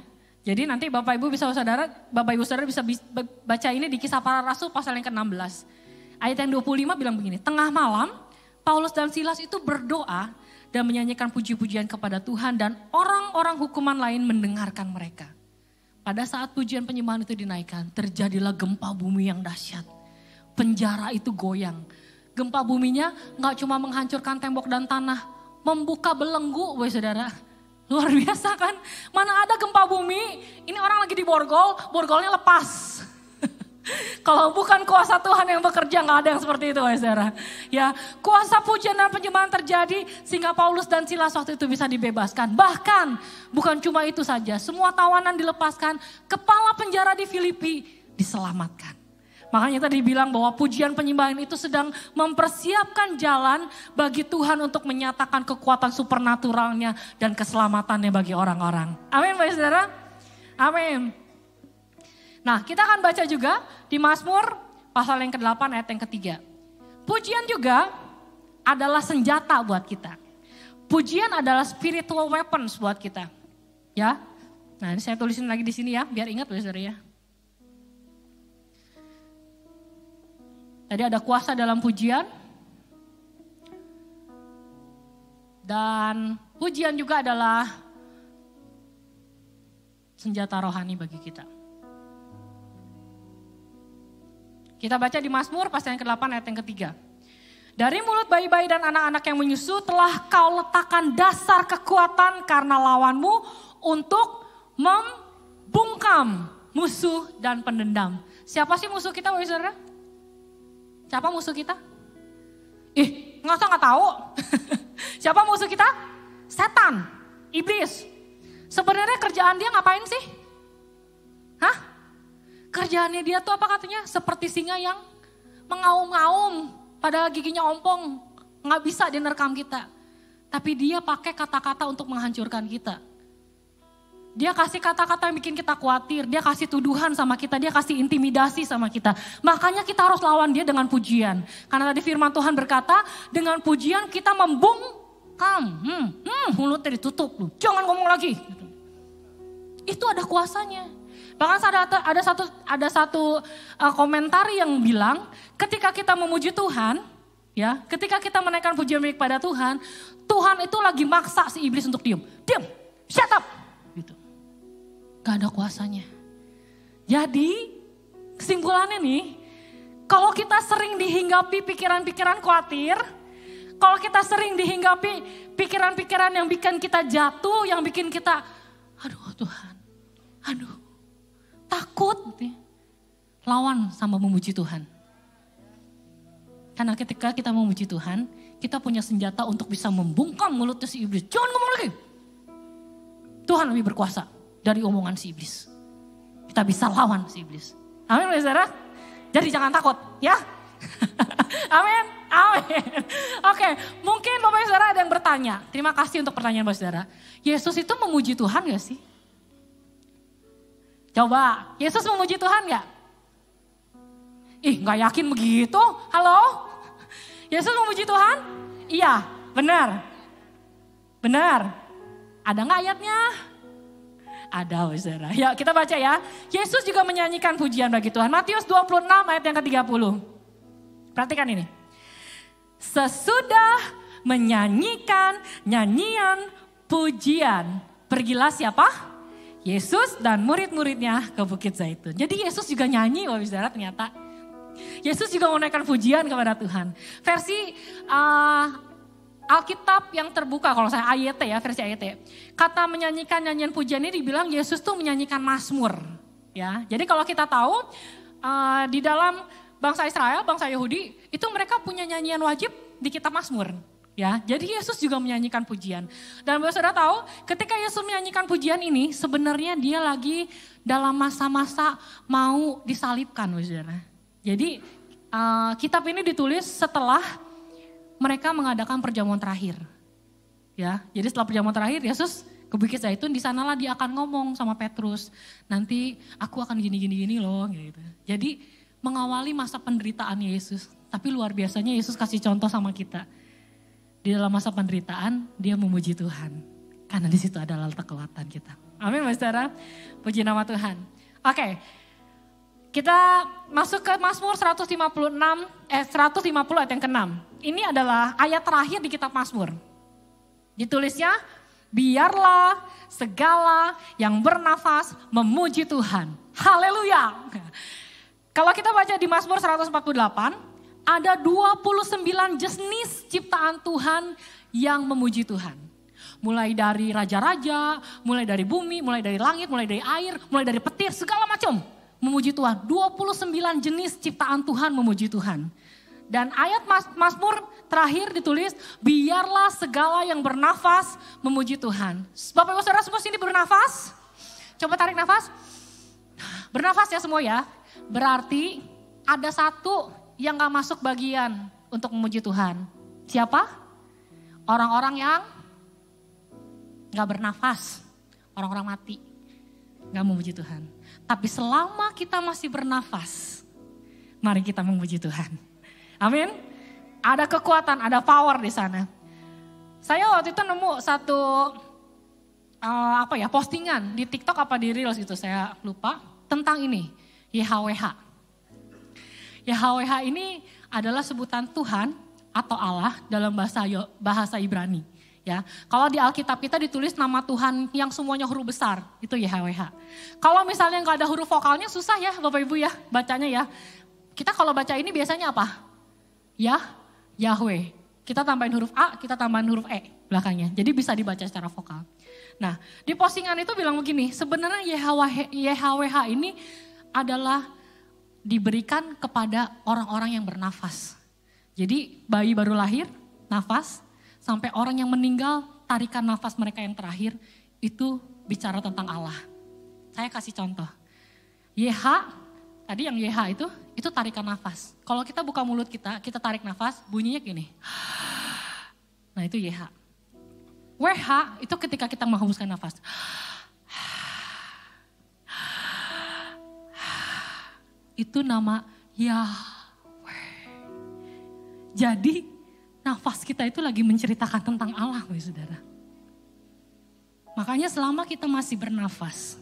Jadi nanti Bapak Ibu saudara bisa baca ini di Kisah Para Rasul pasal yang ke-16. Ayat yang 25 bilang begini, tengah malam Paulus dan Silas itu berdoa dan menyanyikan puji-pujian kepada Tuhan dan orang-orang hukuman lain mendengarkan mereka. Pada saat pujian penyembahan itu dinaikkan, terjadilah gempa bumi yang dahsyat. Penjara itu goyang. Gempa buminya gak cuma menghancurkan tembok dan tanah, membuka belenggu, saudara. Luar biasa kan? Mana ada gempa bumi, ini orang lagi di borgol, borgolnya lepas. Kalau bukan kuasa Tuhan yang bekerja, gak ada yang seperti itu saudara. Ya, kuasa pujian dan penyembahan terjadi sehingga Paulus dan Silas waktu itu bisa dibebaskan. Bahkan bukan cuma itu saja, semua tawanan dilepaskan, kepala penjara di Filipi diselamatkan. Makanya tadi bilang bahwa pujian penyembahan itu sedang mempersiapkan jalan bagi Tuhan untuk menyatakan kekuatan supernaturalnya dan keselamatannya bagi orang-orang. Amin Bapak Saudara? Amin. Nah kita akan baca juga di Mazmur pasal yang ke-8 ayat yang ke-3. Pujian juga adalah senjata buat kita. Pujian adalah spiritual weapons buat kita. Ya. Nah ini saya tulisin lagi di sini ya biar ingat Bapak Saudara ya. Jadi ada kuasa dalam pujian. Dan pujian juga adalah senjata rohani bagi kita. Kita baca di Mazmur pasal yang ke-8 ayat yang ke-3. Dari mulut bayi-bayi dan anak-anak yang menyusu telah kau letakkan dasar kekuatan karena lawanmu untuk membungkam musuh dan pendendam. Siapa sih musuh kita Bapak Saudara? Siapa musuh kita? Nggak tahu. Siapa musuh kita? Setan, iblis. Sebenarnya kerjaan dia ngapain sih? Hah? Kerjaannya dia tuh apa katanya? Seperti singa yang mengaum-ngaum, padahal giginya ompong. Nggak bisa dia nerkam kita. Tapi dia pakai kata-kata untuk menghancurkan kita. Dia kasih kata-kata yang bikin kita khawatir, dia kasih tuduhan sama kita, dia kasih intimidasi sama kita. Makanya kita harus lawan dia dengan pujian. Karena tadi firman Tuhan berkata, dengan pujian kita membungkam. Mulutnya ditutup, jangan ngomong lagi. Itu ada kuasanya. Bahkan ada satu komentar yang bilang, ketika kita memuji Tuhan, ya, ketika kita menaikkan pujian kepada Tuhan, Tuhan itu lagi maksa si iblis untuk diam, shut up. Gitu. Gak ada kuasanya. Jadi kesimpulannya nih, kalau kita sering dihinggapi pikiran-pikiran khawatir, kalau kita sering dihinggapi pikiran-pikiran yang bikin kita jatuh, yang bikin kita, aduh Tuhan, takut. Gitu. Lawan sama memuji Tuhan. Karena ketika kita memuji Tuhan, kita punya senjata untuk bisa membungkam mulutnya si iblis. Jangan ngomong lagi. Tuhan lebih berkuasa dari omongan si iblis. Kita bisa lawan si iblis. Amin saudara. Jadi jangan takut ya. Amin. Oke, mungkin Bapak Saudara ada yang bertanya. Terima kasih untuk pertanyaan Bapak Saudara. Yesus itu memuji Tuhan gak sih? Coba, Yesus memuji Tuhan gak? Gak yakin begitu. Halo? Yesus memuji Tuhan? Iya, benar. Ada gak ayatnya? Ada, saudara. Ya, kita baca ya. Yesus juga menyanyikan pujian bagi Tuhan. Matius 26 ayat yang ke-30. Perhatikan ini. Sesudah menyanyikan nyanyian pujian, pergilah siapa? Yesus dan murid-muridnya ke Bukit Zaitun. Jadi Yesus juga nyanyi, saudara, ternyata. Yesus juga menaikkan pujian kepada Tuhan. Versi Alkitab yang terbuka, kalau saya AYT ya, versi AYT. Kata menyanyikan nyanyian pujian ini dibilang Yesus tuh menyanyikan mazmur. Ya, jadi kalau kita tahu di dalam bangsa Israel, bangsa Yahudi, itu mereka punya nyanyian wajib di kitab Mazmur. Ya, jadi Yesus juga menyanyikan pujian. Dan saudara tahu, ketika Yesus menyanyikan pujian ini, sebenarnya dia lagi dalam masa-masa mau disalibkan, saudara. Jadi kitab ini ditulis setelah mereka mengadakan perjamuan terakhir. Ya, jadi setelah perjamuan terakhir Yesus ke Bukit Zaitun, di sanalah dia akan ngomong sama Petrus, nanti aku akan gini loh gitu. Jadi mengawali masa penderitaan Yesus, tapi luar biasanya Yesus kasih contoh sama kita. Di dalam masa penderitaan dia memuji Tuhan, karena di situ adalah letak kekuatan kita. Amin, saudara. Puji nama Tuhan. Oke. Kita masuk ke Mazmur 150 ayat yang ke-6. Ini adalah ayat terakhir di kitab Mazmur. Ditulisnya, biarlah segala yang bernafas memuji Tuhan. Haleluya. Kalau kita baca di Mazmur 148, ada 29 jenis ciptaan Tuhan yang memuji Tuhan. Mulai dari raja-raja, mulai dari bumi, mulai dari langit, mulai dari air, mulai dari petir, segala macam. Memuji Tuhan, 29 jenis ciptaan Tuhan memuji Tuhan. Dan ayat Mazmur terakhir ditulis, biarlah segala yang bernafas memuji Tuhan. Bapak Ibu Saudara semua sini bernafas? Coba tarik nafas. Bernafas ya semua ya. Berarti ada satu yang gak masuk bagian untuk memuji Tuhan. Siapa? Orang-orang yang gak bernafas. Orang-orang mati. Gak memuji Tuhan. Tapi selama kita masih bernafas, mari kita memuji Tuhan. Amin. Ada kekuatan, ada power di sana. Saya waktu itu nemu satu postingan di TikTok apa di Reels gitu, saya lupa, tentang ini, YHWH. YHWH ini adalah sebutan Tuhan atau Allah dalam bahasa Ibrani. Ya, kalau di Alkitab kita ditulis nama Tuhan yang semuanya huruf besar, itu YHWH. Kalau misalnya nggak ada huruf vokalnya susah ya Bapak Ibu ya bacanya ya. Kita kalau baca ini biasanya apa? Yahweh. Kita tambahin huruf A, kita tambahin huruf E belakangnya. Jadi bisa dibaca secara vokal. Nah, di postingan itu bilang begini, sebenarnya YHWH ini adalah diberikan kepada orang-orang yang bernafas. Jadi bayi baru lahir, nafas, sampai orang yang meninggal, tarikan nafas mereka yang terakhir, itu bicara tentang Allah. Saya kasih contoh. Tadi yang YH itu tarikan nafas. Kalau kita buka mulut kita tarik nafas, bunyinya gini. Nah itu YH. WH itu ketika kita menghembuskan nafas. Itu nama Yahweh. Jadi nafas kita itu lagi menceritakan tentang Allah, saudara. Makanya selama kita masih bernafas,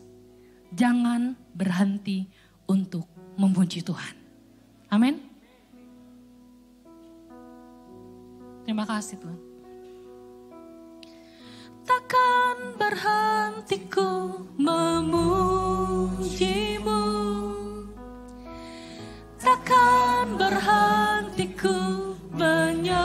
jangan berhenti untuk memuji Tuhan. Amin. Terima kasih Tuhan. Takkan berhentiku memujimu, takkan berhentiku menyembahmu,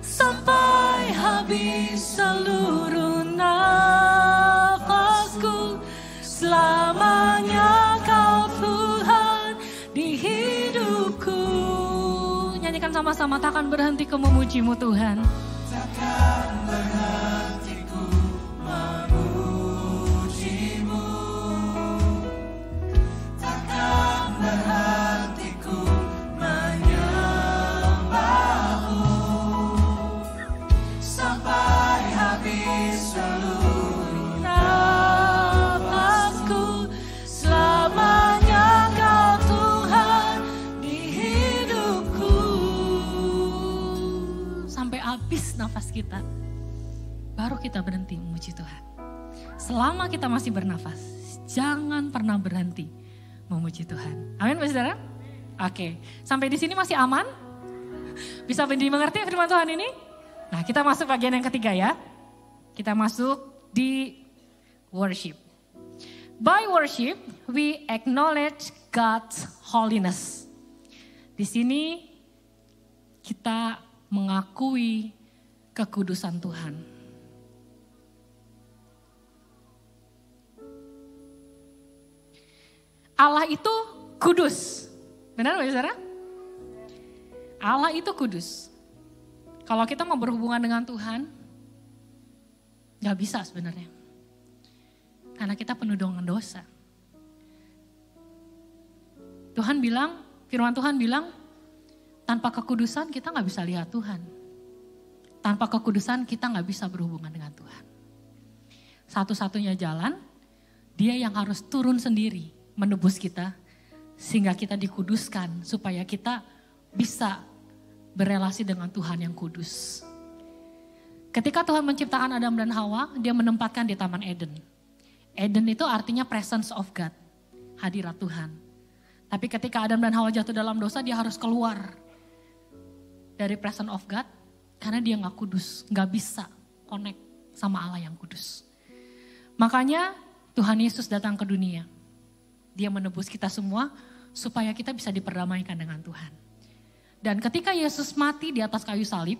sampai habis seluruh nafasku. Selamanya Kau Tuhan di hidupku. Nyanyikan sama-sama, takkan berhenti ku memujimu Tuhan. Takkan berhenti ku memujimu, takkan berhenti ku menyembahmu, sampai habis seluruh nafasku. Selamanya Kau Tuhan di hidupku. Sampai habis selama kita masih bernafas, jangan pernah berhenti memuji Tuhan. Amin, saudara? Oke, sampai di sini masih aman? Bisa dimengerti firman Tuhan ini? Nah, kita masuk bagian yang ketiga ya. Kita masuk di worship. By worship, we acknowledge God's holiness. Di sini kita mengakui kekudusan Tuhan. Allah itu kudus. Benar nggak saudara? Allah itu kudus. Kalau kita mau berhubungan dengan Tuhan, gak bisa sebenarnya. Karena kita penuh dengan dosa. Tuhan bilang, firman Tuhan bilang, tanpa kekudusan kita gak bisa lihat Tuhan. Tanpa kekudusan kita gak bisa berhubungan dengan Tuhan. Satu-satunya jalan, Dia yang harus turun sendiri menebus kita, sehingga kita dikuduskan, supaya kita bisa berelasi dengan Tuhan yang kudus. Ketika Tuhan menciptakan Adam dan Hawa, Dia menempatkan di Taman Eden. Eden itu artinya presence of God, hadirat Tuhan. Tapi ketika Adam dan Hawa jatuh dalam dosa, dia harus keluar dari presence of God, karena dia gak kudus, gak bisa connect sama Allah yang kudus. Makanya Tuhan Yesus datang ke dunia. Dia menebus kita semua supaya kita bisa diperdamaikan dengan Tuhan. Dan ketika Yesus mati di atas kayu salib,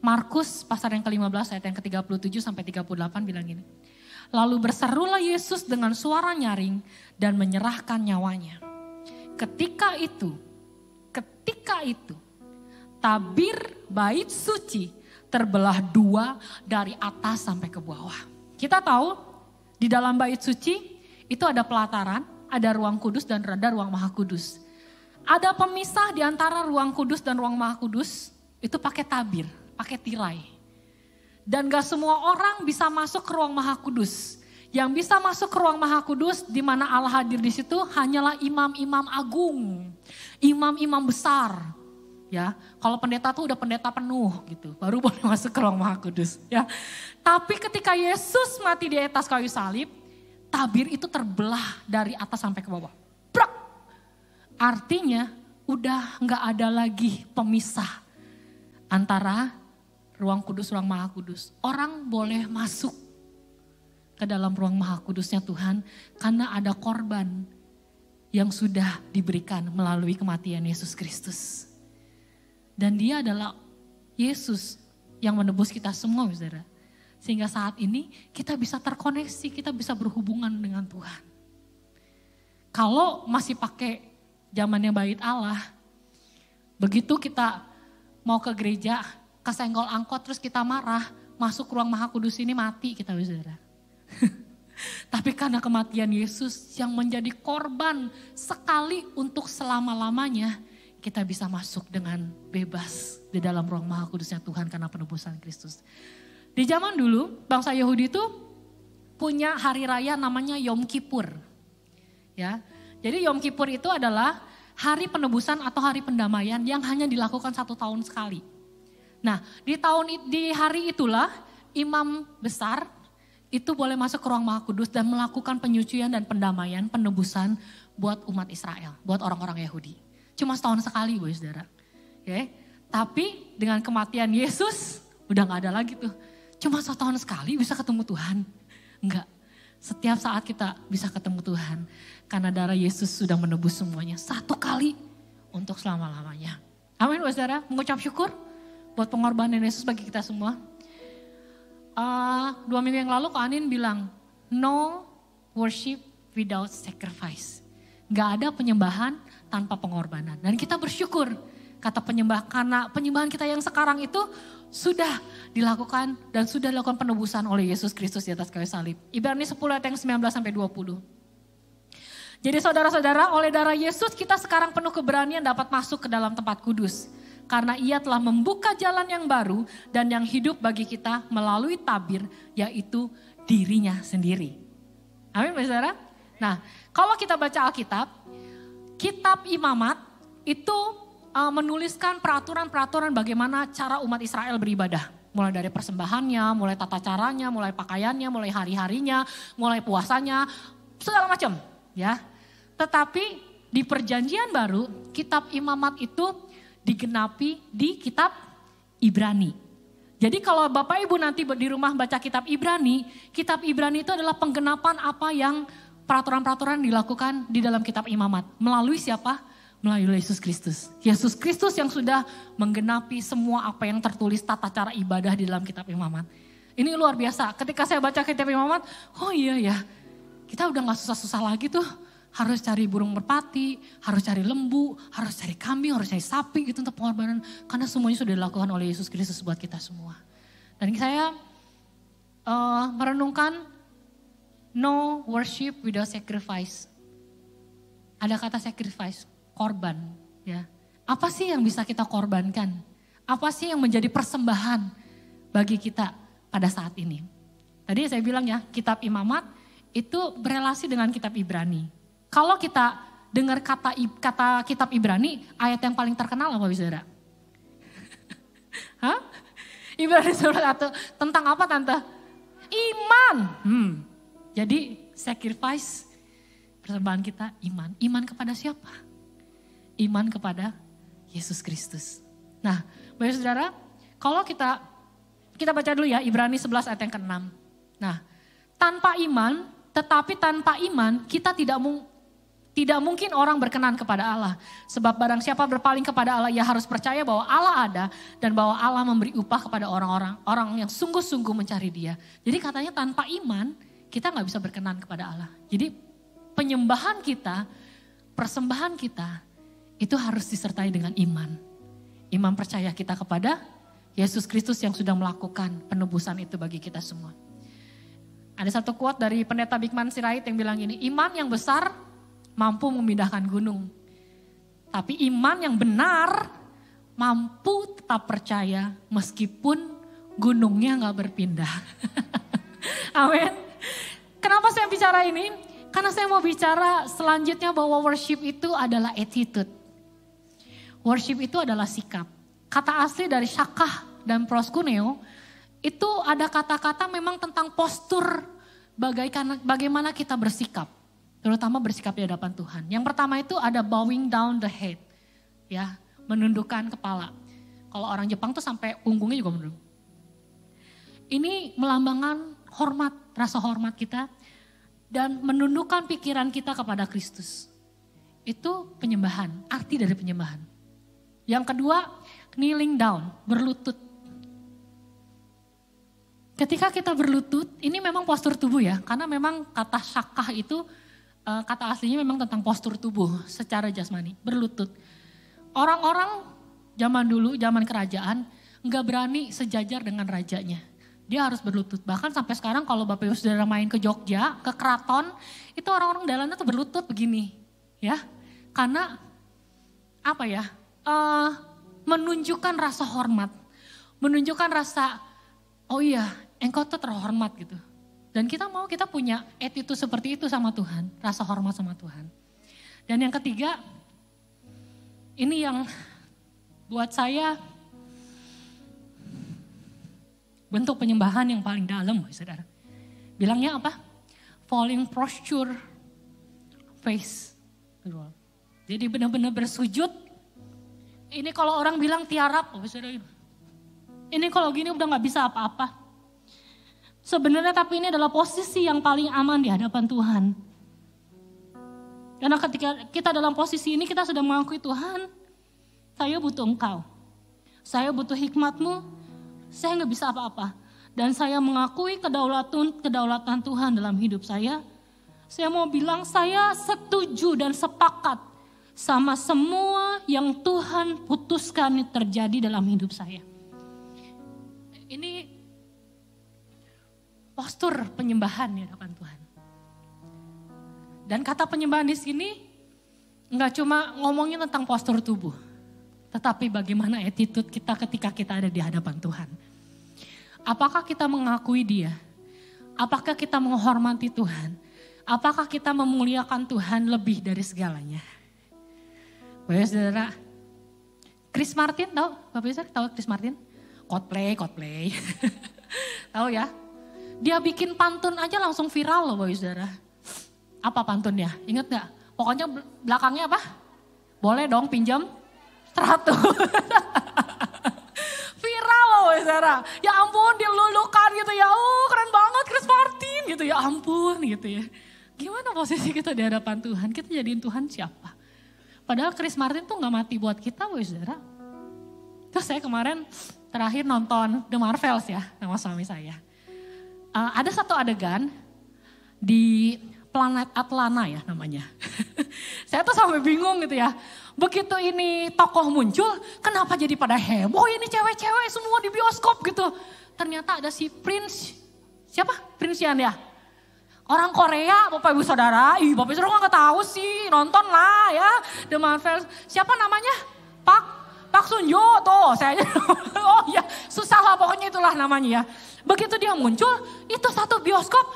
Markus pasal yang ke-15 ayat yang ke-37 sampai 38 bilang gini. Lalu berserulah Yesus dengan suara nyaring dan menyerahkan nyawanya. Ketika itu, tabir bait suci terbelah dua dari atas sampai ke bawah. Kita tahu di dalam bait suci itu ada pelataran, ada ruang kudus dan ada ruang maha kudus. Ada pemisah di antara ruang kudus dan ruang maha kudus, itu pakai tabir, pakai tirai. Dan gak semua orang bisa masuk ke ruang maha kudus. Yang bisa masuk ke ruang maha kudus di mana Allah hadir di situ hanyalah imam-imam agung, imam-imam besar. Ya, kalau pendeta tuh udah pendeta penuh gitu, baru boleh masuk ke ruang maha kudus. Ya, tapi ketika Yesus mati di atas kayu salib, tabir itu terbelah dari atas sampai ke bawah. Brak! Artinya udah gak ada lagi pemisah antara ruang kudus, ruang maha kudus. Orang boleh masuk ke dalam ruang maha kudusnya Tuhan karena ada korban yang sudah diberikan melalui kematian Yesus Kristus. Dan Dia adalah Yesus yang menebus kita semua, saudara. Sehingga saat ini kita bisa terkoneksi, kita bisa berhubungan dengan Tuhan. Kalau masih pakai zamannya bait Allah, begitu kita mau ke gereja, kesenggol angkot terus kita marah, masuk ruang maha kudus ini mati kita, saudara. Tapi karena kematian Yesus yang menjadi korban sekali untuk selama-lamanya, kita bisa masuk dengan bebas di dalam ruang maha kudusnya Tuhan karena penebusan Kristus. Di zaman dulu, bangsa Yahudi itu punya hari raya namanya Yom Kippur. Ya, jadi Yom Kippur itu adalah hari penebusan atau hari pendamaian yang hanya dilakukan 1 tahun sekali. Nah, di hari itulah imam besar itu boleh masuk ke ruang maha kudus dan melakukan penyucian dan pendamaian, penebusan buat umat Israel, buat orang-orang Yahudi. Cuma setahun sekali, Bu saudara. Okay? Tapi dengan kematian Yesus udah gak ada lagi tuh. Cuma setahun sekali bisa ketemu Tuhan. Enggak. Setiap saat kita bisa ketemu Tuhan. Karena darah Yesus sudah menebus semuanya. 1 kali untuk selama-lamanya. Amin, Bu saudara. Mengucap syukur buat pengorbanan Yesus bagi kita semua. 2 minggu yang lalu Kak Anin bilang, no worship without sacrifice. Gak ada penyembahan tanpa pengorbanan. Dan kita bersyukur kata penyembah, karena penyembahan kita yang sekarang itu sudah dilakukan dan sudah dilakukan penebusan oleh Yesus Kristus di atas kayu salib. Ibrani 10 ayat yang 19 sampai 20. Jadi saudara-saudara, oleh darah Yesus kita sekarang penuh keberanian dapat masuk ke dalam tempat kudus. Karena Ia telah membuka jalan yang baru dan yang hidup bagi kita melalui tabir, yaitu dirinya sendiri. Amin, saudara. Nah, kalau kita baca Alkitab, kitab Imamat itu menuliskan peraturan-peraturan bagaimana cara umat Israel beribadah. Mulai dari persembahannya, mulai tata caranya, mulai pakaiannya, mulai hari-harinya, mulai puasanya, segala macam ya. Tetapi di perjanjian baru, kitab Imamat itu digenapi di kitab Ibrani. Jadi kalau Bapak Ibu nanti di rumah baca kitab Ibrani itu adalah penggenapan apa yang peraturan-peraturan dilakukan di dalam kitab Imamat. Melalui siapa? Melalui Yesus Kristus. Yesus Kristus yang sudah menggenapi semua apa yang tertulis tata cara ibadah di dalam kitab Imamat. Ini luar biasa. Ketika saya baca kitab Imamat, oh iya ya, kita udah gak susah-susah lagi tuh. Harus cari burung merpati, harus cari lembu, harus cari kambing, harus cari sapi gitu untuk pengorbanan. Karena semuanya sudah dilakukan oleh Yesus Kristus buat kita semua. Dan saya merenungkan no worship without sacrifice. Ada kata sacrifice, korban. Ya. Apa sih yang bisa kita korbankan? Apa sih yang menjadi persembahan bagi kita pada saat ini? Tadi saya bilang ya, kitab Imamat itu berelasi dengan kitab Ibrani. Kalau kita dengar kata kitab Ibrani, ayat yang paling terkenal apa saudara? Hah? Ibrani surat 1 tentang apa tante? Iman. Jadi sacrifice persembahan kita iman. Iman kepada siapa? Iman kepada Yesus Kristus. Nah, Bapak Saudara, kalau kita baca dulu ya Ibrani 11 ayat yang ke-6. Nah, tanpa iman kita tidak mungkin orang berkenan kepada Allah. Sebab barang siapa berpaling kepada Allah, ia harus percaya bahwa Allah ada dan bahwa Allah memberi upah kepada orang yang sungguh-sungguh mencari Dia. Jadi katanya tanpa iman kita nggak bisa berkenan kepada Allah. Jadi penyembahan kita, persembahan kita itu harus disertai dengan iman. Iman percaya kita kepada Yesus Kristus yang sudah melakukan penebusan itu bagi kita semua. Ada satu quote dari pendeta Bikman Sirait yang bilang gini, iman yang besar mampu memindahkan gunung. Tapi iman yang benar mampu tetap percaya meskipun gunungnya gak berpindah. Amin. Kenapa saya bicara ini? Karena saya mau bicara selanjutnya bahwa worship itu adalah attitude. Worship itu adalah sikap. Kata asli dari syakah dan proskuneo itu ada kata-kata memang tentang postur bagaimana kita bersikap. Terutama bersikap di hadapan Tuhan. Yang pertama itu ada bowing down the head. Ya, menundukkan kepala. Kalau orang Jepang tuh sampai punggungnya juga menunduk. Ini melambangkan hormat, rasa hormat kita. Dan menundukkan pikiran kita kepada Kristus. Itu penyembahan, arti dari penyembahan. Yang kedua, kneeling down, berlutut. Ketika kita berlutut, ini memang postur tubuh ya. Karena memang kata syakah itu kata aslinya memang tentang postur tubuh secara jasmani, berlutut. Orang-orang zaman dulu, zaman kerajaan, nggak berani sejajar dengan rajanya. Dia harus berlutut. Bahkan sampai sekarang kalau Bapak Ibu Saudara main ke Jogja, ke keraton, itu orang-orang dalamnya tuh berlutut begini. Ya, karena apa ya, menunjukkan rasa hormat. Menunjukkan rasa, oh iya engkau tuh terhormat gitu. Dan kita punya attitude seperti itu sama Tuhan. Rasa hormat sama Tuhan. Dan yang ketiga, ini yang buat saya bentuk penyembahan yang paling dalam, saudara. Bilangnya apa? Falling posture face. Jadi benar-benar bersujud. Ini kalau orang bilang tiarap, saudara. Ini kalau gini udah gak bisa apa-apa. Sebenarnya tapi ini adalah posisi yang paling aman di hadapan Tuhan. Karena ketika kita dalam posisi ini kita sudah mengakui Tuhan, saya butuh Engkau. Saya butuh hikmat-Mu, saya gak bisa apa-apa. Dan saya mengakui kedaulatan Tuhan dalam hidup saya. Saya mau bilang saya setuju dan sepakat sama semua yang Tuhan putuskan terjadi dalam hidup saya. Ini postur penyembahan di hadapan Tuhan. Dan kata penyembahan di sini enggak cuma ngomongin tentang postur tubuh, tetapi bagaimana attitude kita ketika kita ada di hadapan Tuhan. Apakah kita mengakui Dia? Apakah kita menghormati Tuhan? Apakah kita memuliakan Tuhan lebih dari segalanya? Bapak Saudara, Chris Martin tahu? Bapak Saudara tahu Chris Martin? Coldplay. Tahu ya? Dia bikin pantun aja langsung viral loh Bapak Saudara. Apa pantunnya? Ingat gak? Pokoknya belakangnya apa? Boleh dong pinjam 100. Viral loh Bapak Saudara. Ya ampun dilulukan gitu ya. Oh keren banget Chris Martin gitu ya ampun gitu ya. Gimana posisi kita di hadapan Tuhan? Kita jadiin Tuhan siapa? Padahal Chris Martin tuh gak mati buat kita Bapak Saudara. Terus saya kemarin terakhir nonton The Marvels ya sama suami saya. Ada satu adegan di planet Atlana ya namanya. Saya tuh sampai bingung gitu ya. Begitu ini tokoh muncul, kenapa jadi pada heboh ini cewek-cewek semua di bioskop gitu. Ternyata ada si Prince, siapa? Prince Yan ya? Orang Korea, Bapak Ibu Saudara. Bapak Ibu Saudara gak tahu sih, nonton lah ya. The Marvels, siapa namanya? Pak Sun Yo tuh, saya oh ya susah lah pokoknya itulah namanya ya. Begitu dia muncul, itu satu bioskop,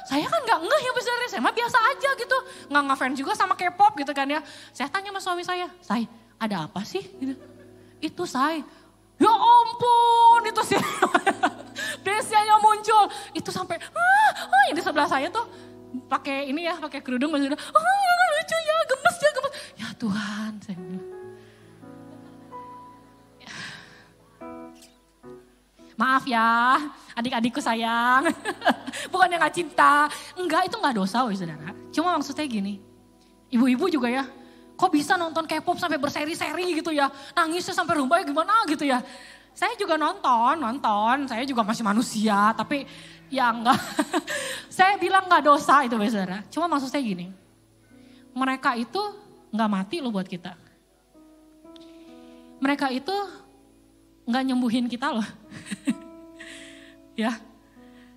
saya kan gak ngeh ya besarnya, saya mah biasa aja gitu. Gak ngefans juga sama K-pop gitu kan ya. Saya tanya sama suami saya, Say ada apa sih? Gitu. Itu Say, ya ampun itu sih. Desianya muncul, itu sampai, yang di sebelah saya tuh pakai ini ya, pakai kerudung, lucu ya, gemes. Ya Tuhan, saya bilang. Maaf ya, adik-adikku sayang. Bukannya gak cinta. Enggak, itu gak dosa woy saudara. Cuma maksudnya gini, ibu-ibu juga ya, kok bisa nonton K-pop sampai berseri-seri gitu ya. Nangisnya sampai rumbai gimana gitu ya. Saya juga nonton. Saya juga masih manusia, tapi ya enggak. Saya bilang gak dosa itu woy saudara. Cuma maksudnya gini, mereka itu gak mati loh buat kita. Mereka itu gak nyembuhin kita loh. Ya,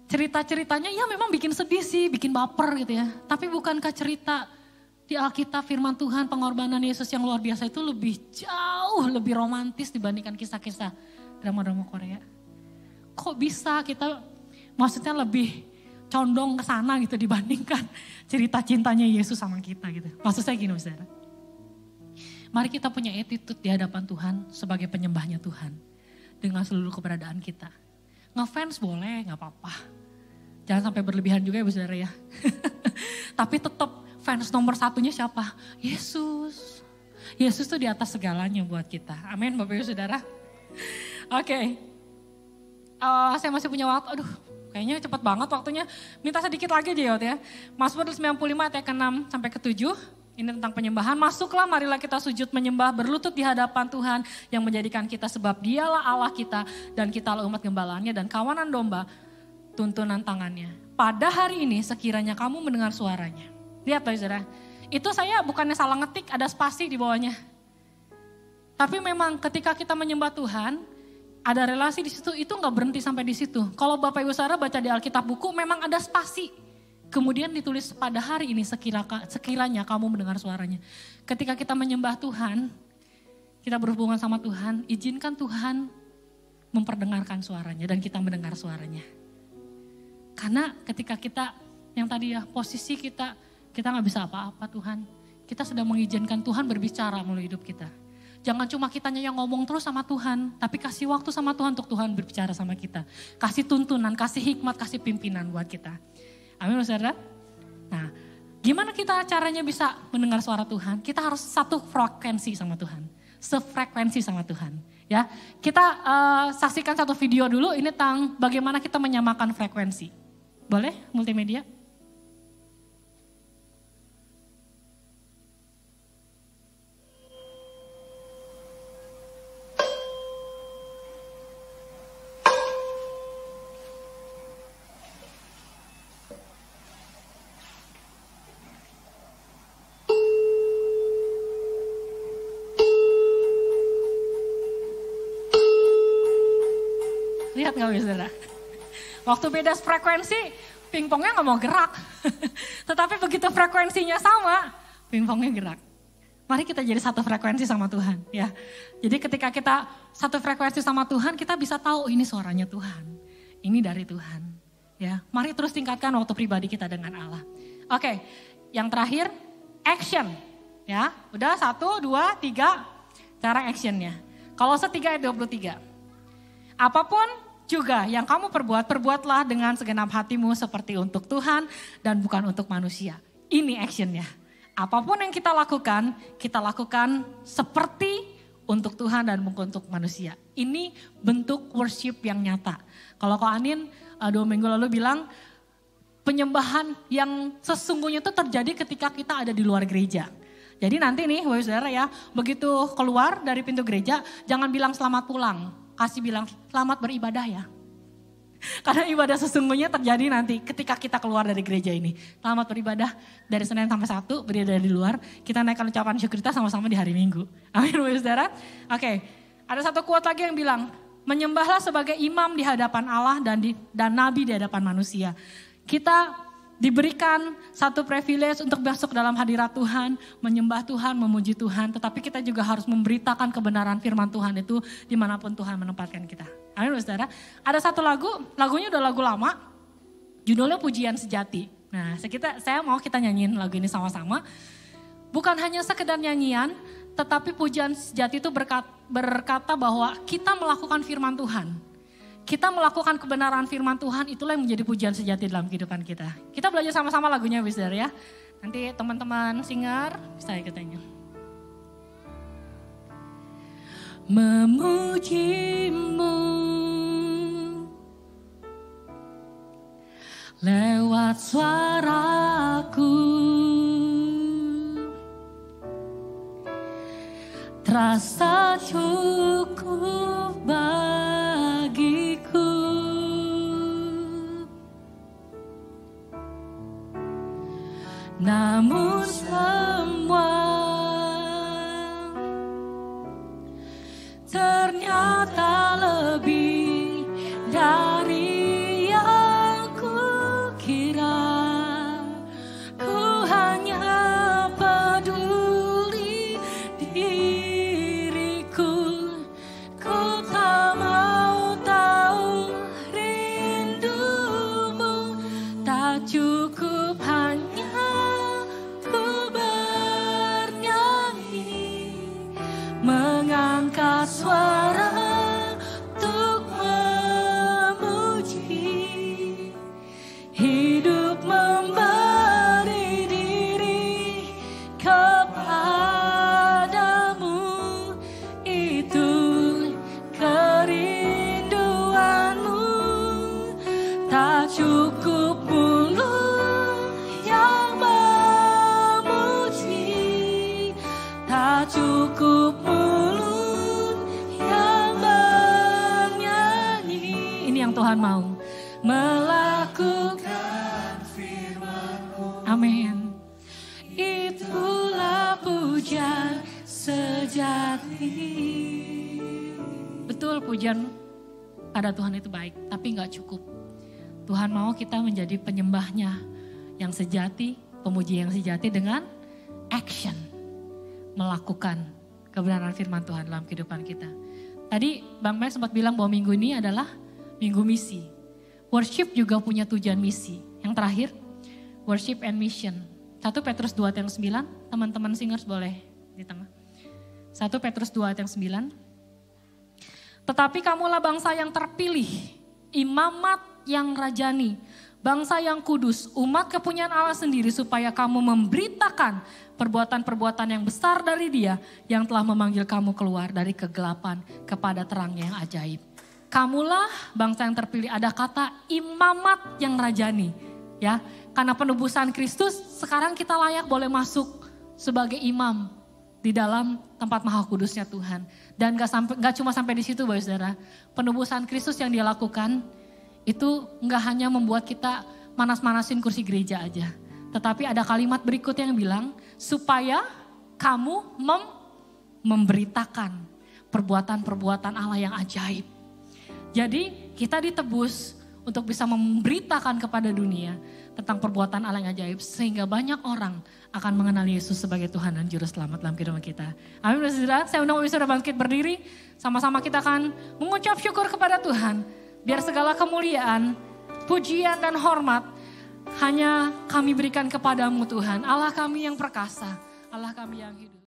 cerita-ceritanya ya memang bikin sedih sih, bikin baper gitu ya. Tapi bukankah cerita di Alkitab firman Tuhan pengorbanan Yesus yang luar biasa itu jauh lebih romantis dibandingkan kisah-kisah drama-drama Korea. Kok bisa kita maksudnya lebih condong ke sana gitu dibandingkan cerita cintanya Yesus sama kita gitu. Maksud saya gini saudara. Mari kita punya attitude di hadapan Tuhan sebagai penyembahnya Tuhan. Dengan seluruh keberadaan kita. Ngefans boleh, gak apa-apa. Jangan sampai berlebihan juga ya saudara ya. Tapi tetap fans nomor satunya siapa? Yesus. Yesus tuh di atas segalanya buat kita. Amin Bapak Ibu Saudara. Oke. Saya masih punya waktu, aduh kayaknya cepat banget waktunya. Minta sedikit lagi aja ya. Mazmur 95 ayat ke-6 sampai ke-7. Ini tentang penyembahan, masuklah marilah kita sujud menyembah berlutut di hadapan Tuhan yang menjadikan kita sebab dialah Allah kita dan kita umat gembalaannya dan kawanan domba tuntunan tangannya. Pada hari ini sekiranya kamu mendengar suaranya. Lihat Bapak Saudara, itu saya bukannya salah ngetik ada spasi di bawahnya. Tapi memang ketika kita menyembah Tuhan, ada relasi di situ itu gak berhenti sampai di situ. Kalau Bapak Ibu Saudara baca di Alkitab buku memang ada spasi. Kemudian ditulis pada hari ini sekiranya kamu mendengar suaranya. Ketika kita menyembah Tuhan, kita berhubungan sama Tuhan, izinkan Tuhan memperdengarkan suaranya dan kita mendengar suaranya. Karena ketika kita, yang tadi ya posisi kita gak bisa apa-apa Tuhan. Kita sedang mengizinkan Tuhan berbicara melalui hidup kita. Jangan cuma kitanya yang ngomong terus sama Tuhan, tapi kasih waktu sama Tuhan untuk Tuhan berbicara sama kita. Kasih tuntunan, kasih hikmat, kasih pimpinan buat kita. Amin saudara. Nah, gimana kita caranya bisa mendengar suara Tuhan? Kita harus satu frekuensi sama Tuhan, sefrekuensi sama Tuhan. Ya, kita saksikan satu video dulu. Ini tentang bagaimana kita menyamakan frekuensi. Boleh multimedia? Lihat gak saudara? Waktu beda frekuensi, pingpongnya gak mau gerak. Tetapi begitu frekuensinya sama, pingpongnya gerak. Mari kita jadi satu frekuensi sama Tuhan. Ya. Jadi ketika kita satu frekuensi sama Tuhan, kita bisa tahu ini suaranya Tuhan. Ini dari Tuhan. Ya, mari terus tingkatkan waktu pribadi kita dengan Allah. Oke, yang terakhir, action. Ya, udah 1, 2, 3, cara actionnya. Kolose 3 ayat 23. Apapun juga yang kamu perbuat, perbuatlah dengan segenap hatimu seperti untuk Tuhan dan bukan untuk manusia. Ini actionnya. Apapun yang kita lakukan seperti untuk Tuhan dan bukan untuk manusia. Ini bentuk worship yang nyata. Kalau Ko Anin 2 minggu lalu bilang, penyembahan yang sesungguhnya itu terjadi ketika kita ada di luar gereja. Jadi nanti nih Bapak Saudara ya, begitu keluar dari pintu gereja, jangan bilang selamat pulang. Kasih bilang selamat beribadah ya. Karena ibadah sesungguhnya terjadi nanti ketika kita keluar dari gereja ini. Selamat beribadah dari Senin sampai Sabtu, beribadah di luar. Kita naikkan ucapan syukur kita sama-sama di hari Minggu. Amin Bapak Saudara. Oke, ada satu quote lagi yang bilang, menyembahlah sebagai imam di hadapan Allah dan nabi di hadapan manusia. Kita diberikan satu privilege untuk masuk dalam hadirat Tuhan, menyembah Tuhan, memuji Tuhan. Tetapi kita juga harus memberitakan kebenaran firman Tuhan itu dimanapun Tuhan menempatkan kita. Amin saudara. Ada satu lagunya udah lagu lama, judulnya Pujian Sejati. Nah saya mau kita nyanyiin lagu ini sama-sama. Bukan hanya sekedar nyanyian, tetapi pujian sejati itu berkata bahwa kita melakukan firman Tuhan. Kita melakukan kebenaran firman Tuhan, itulah yang menjadi pujian sejati dalam kehidupan kita. Kita belajar sama-sama lagunya saudara ya. Nanti teman-teman singer bisa ikut nyanyi. Memujimu lewat suaraku, terasa cukup bagiku. Namun semua ternyata lebih dari yang kukira. Ku hanya peduli diriku. Ku tak mau tahu rindumu. Tak cukup hanya ku bernyanyi, mengangkat suara untuk memuji. Hidup memberi diri kepadamu, itu kerinduanmu. Tak cukup mulut yang memuji, tak cukup mulut yang bernyanyi. Ini yang Tuhan mau, melakukan firman-Mu. Amin. Itulah pujian sejati. Betul, pujian pada Tuhan itu baik, tapi gak cukup. Tuhan mau kita menjadi penyembahnya yang sejati, pemuji yang sejati dengan action. Melakukan kebenaran firman Tuhan dalam kehidupan kita. Tadi Bang Mike sempat bilang bahwa minggu ini adalah minggu misi. Worship juga punya tujuan misi. Yang terakhir, worship and mission. 1 Petrus 2 ayat yang 9, teman-teman singers boleh di tengah. 1 Petrus 2 ayat yang 9. Tetapi kamulah bangsa yang terpilih, imamat yang rajani, bangsa yang kudus, umat kepunyaan Allah sendiri, supaya kamu memberitakan perbuatan-perbuatan yang besar dari Dia yang telah memanggil kamu keluar dari kegelapan kepada terangnya yang ajaib. Kamulah bangsa yang terpilih, ada kata imamat yang rajani, ya. Karena penebusan Kristus, sekarang kita layak boleh masuk sebagai imam di dalam tempat maha kudusnya Tuhan. Dan gak cuma sampai di situ Bapak Saudara, penebusan Kristus yang Dia lakukan itu gak hanya membuat kita manas-manasin kursi gereja aja. Tetapi ada kalimat berikutnya yang bilang, supaya kamu memberitakan perbuatan-perbuatan Allah yang ajaib. Jadi kita ditebus untuk bisa memberitakan kepada dunia tentang perbuatan Allah yang ajaib. Sehingga banyak orang akan mengenal Yesus sebagai Tuhan dan Juru Selamat dalam kehidupan kita. Amin. Saudara, saya undang saudara bangkit berdiri. Sama-sama kita akan mengucap syukur kepada Tuhan. Biar segala kemuliaan, pujian dan hormat hanya kami berikan kepadamu Tuhan. Allah kami yang perkasa, Allah kami yang hidup.